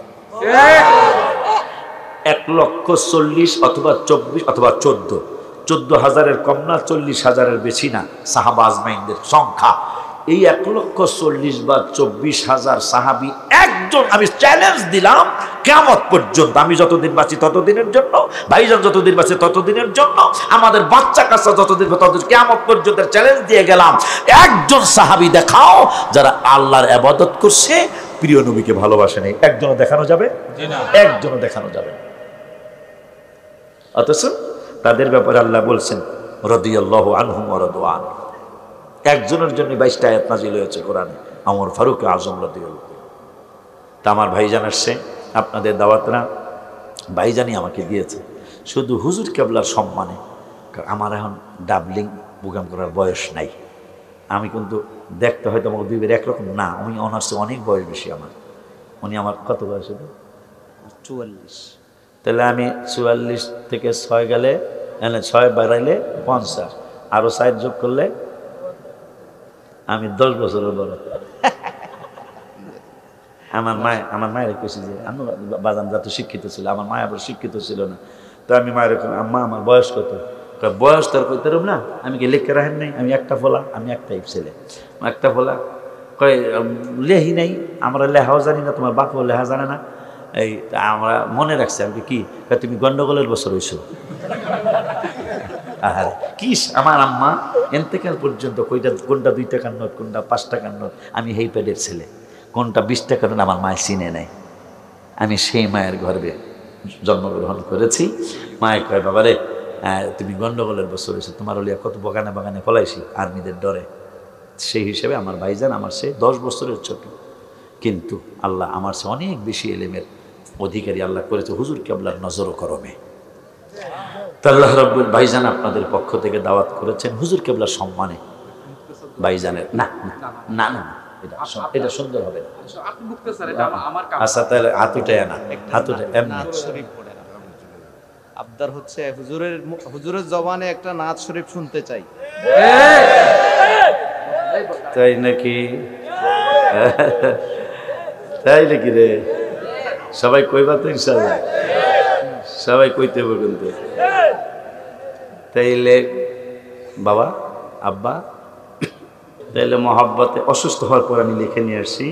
1,40,000 অথবা 24 অথবা 14,000-এর কম না, 40,000-এর বেশি না সাহাবা আজমাইনদের সংখ্যা। এই 1,40,000 বা 24,000 সাহাবি একজন, আমি চ্যালেঞ্জ দিলাম কিয়ামত পর্যন্ত, আমি যতদিন বাঁচি ততদিনের জন্য, ভাইজান যতদিন বাঁচে ততদিনের জন্য, আমাদের বাচ্চা কাচ্চা যতদিন, ততদিন কিয়ামত পর্যন্ত চ্যালেঞ্জ দিয়ে গেলাম, একজন সাহাবি দেখাও যারা আল্লাহর ইবাদত করছে, প্রিয় নবীকে ভালোবাসে নেই। একজনও দেখানো যাবে? একজনও দেখানো যাবে। অথচ তাদের ব্যাপারে আল্লাহ বলছেন রাদিয়াল্লাহু আনহুম ওয়া রাদু আন। একজনের জন্য 22টা আয়াত নাযিল হয়েছে কোরআনে, ওমর ফারুক আযম রাদিয়াল্লাহু। তা আমার ভাইজান আসছে, আপনাদের দাওয়াতরা ভাইজানই আমাকে দিয়েছে, শুধু হুজুর কেবলার সম্মানে। আমার এখন ডাবলিং প্রোগ্রাম করার বয়স নাই, আমি কিন্তু দেখতে হয়তো আমাকে দুইবার একরকম না, আমি অনার্সে অনেক বয়স বেশি আমার। উনি আমার কত বয়স হবে? 44। তাহলে আমি 44 থেকে 6 গেলে, 6 বাড়াইলে 50, আরো 60 যোগ করলে আমি 10 বছরের বড়। আমার মায়ের কেছি যে আমি বাজান যত শিক্ষিত ছিল, আমার মায় আবার শিক্ষিত ছিল না। তো আমি মায়ের আম্মা আমার বয়স কত? বয়স তার কইতে রব না, আমি কি লিখে রাখেন নাই? আমি একটা ফোলা, আমি একটাই ছেলে, একটা ফোলা। কয় লেহি নাই, আমরা লেহাও জানি না, তোমার বাপও লেহা জানে না। এই আমরা মনে রাখছি। আমি কি তুমি গন্ডগোলের বছর হইছো? আহারে কিস, আমার আম্মা এন্তেকাল পর্যন্ত কোনটা 2 টাকার নোট, কোনটা 5 টাকার নোট, আমি হেই প্যাডের ছেলে, কোনটা 20 টাকার নোট আমার মায় চিনে নেয়। আমি সেই মায়ের গর্ভে জন্মগ্রহণ করেছি। মায়ে কয় বাবারে তুমি গন্ডগোলের বছর হয়েছে, তোমার ওলিয়া কত বাগানে বাগানে ফলাইছি আর্মিদের ডরে। সেই হিসেবে আমার ভাইজান আমার সে 10 বছরের ছোট, কিন্তু আল্লাহ আমার সে অনেক বেশি এলেমের অধিকারী আল্লাহ করেছে হুজুর কেবলার নজর করমে। তা আল্লাহ রাব্বুল ভাইজান আপনাদের পক্ষ থেকে দাওয়াত করেছেন হুজুর কেবলার সম্মানে। ভাইজানের না না না এটা সুন্দর হবে না। আচ্ছা তাহলে হাত উঠায় না, হাত উঠে এমনি আবদার হচ্ছে হুজুরের জবানে একটা নাত শরীফ শুনতে চাই। তাই নাকি? তাই নাকি রে? সবাই কইবা তো ইনশাআল্লাহ? সবাই কইতে হবে কিন্তু। তাইলে বাবা আব্বা, তাইলে মহাব্বতে অসুস্থ হওয়ার পর আমি লিখে নিয়ে আসছি,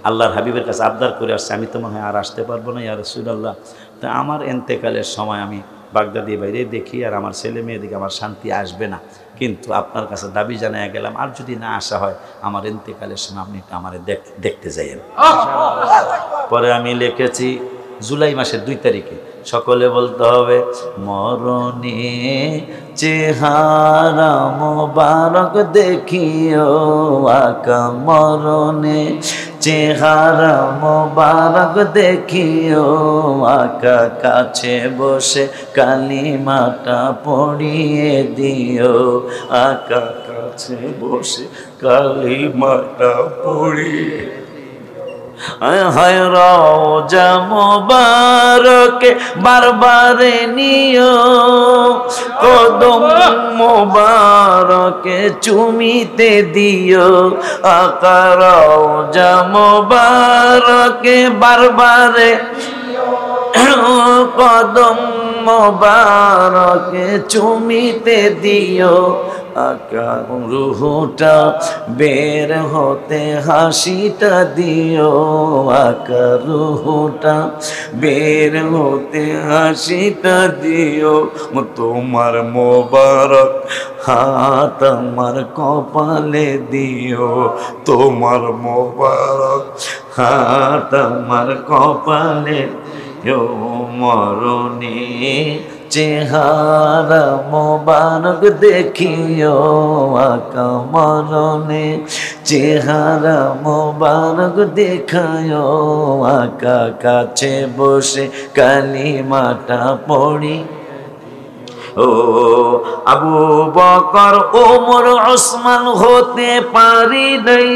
আল্লাহর হাবিবের কাছে আবদার করে আসছি, আমি তো মনে হয় আর আসতে পারবো না ইয়া রাসূলুল্লাহ। তা আমার এন্তেকালের সময় আমি বাগদাদি বাইরে দেখি আর আমার ছেলে মেয়ে দিকে আমার শান্তি আসবে না, কিন্তু আপনার কাছে দাবি জানায় গেলাম, আর যদি না আসা হয় আমার এন্তেকালের সময় আপনি আমার দেখতে যাইয়েন। পরে আমি লিখেছি জুলাই মাসের 2 তারিখে, সকলে বলতে হবে মরণে চেহারা মোবারক দেখিও আকা, মরণে চেহারা মোবারক দেখিও আকা, কাছে বসে কালিমাটা পড়িয়ে দিও আকা, কাছে বসে কালিমাটা পড়িয়ে। হায় রওজা মোবারকে বারবারে নিও, কদম মোবারকে চুমিতে দিও আকা, রওজা মোবারকে বারবারে কদম মোবারকে চুমিতে দিও আকা, রুহটা বের হতে হাসিটা দিও আকা, রুহটা বের হতে হাসিটা দিও, তোমার মোবারক হাত আমার কপালে দিও, তোমার মোবারক হাত আমার কপালে দিও, মরণে চেহারা মোবারক দেখিও আকা মরণে চেহারা মোবারক দেখায় আকা কাছে বসে কালিমাটা পড়ি ও আবু বকর ওমর ওসমান হতে পারি নাই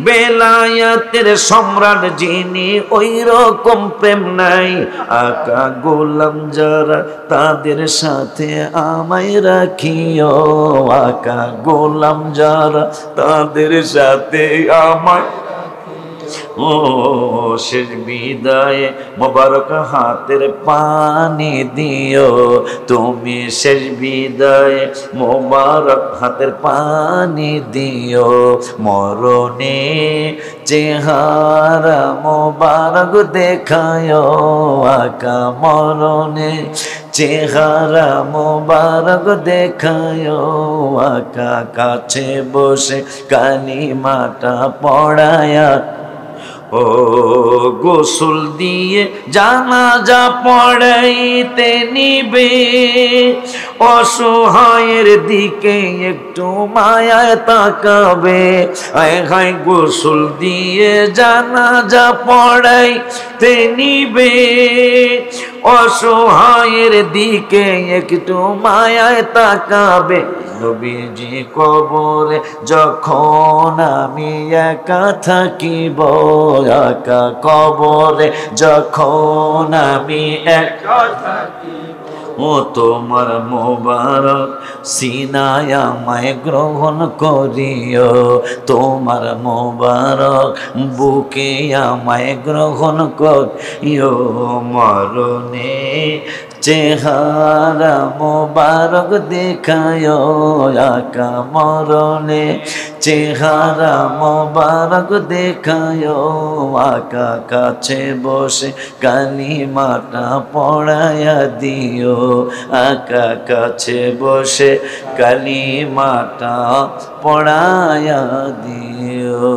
বেলায়েতের সম্রাট যিনি ওই রকম প্রেম নাই আকা গোলাম যারা তাদের সাথে আমায় রাখিও আকা গোলাম যারা তাদের সাথে আমায় ও শেষ বিদায়ে মোবারক হাতের পানি দিও তুমি শেষ বিদায়ে মোবারক হাতের পানি দিও মরণে চেহারা মোবারক দেখায় আকা মরণে চেহারা মোবারক দেখায় আকা কাছে বসে কালিমাটা পড়ায়া ও গোসল দিয়ে জানাজা পড়াইতে নিবে অসহায়ের দিকে একটু মায়ায় তাকাবে আয় হায় গোসল দিয়ে জানাজা পড়াইতে নিবে অসহায়ের দিকে একটু মায়ায় তাকাবে নবীজি কবরে যখন আমি একা থাকিব একা কবরে যখন আমি একা থাকিব ও তোমার মোবারক সিনায় আমায় গ্রহণ করিও তোমার মোবারক বুকে আমায় গ্রহণ করিও মরণে চেহারা মোবারক দেখায় আকা মরণে চেহারা মোবারক দেখায় আকা কাছে বসে কালিমাটা পড়ায়া দিও আকা কাছে বসে কালিমাটা পড়ায়া দিও।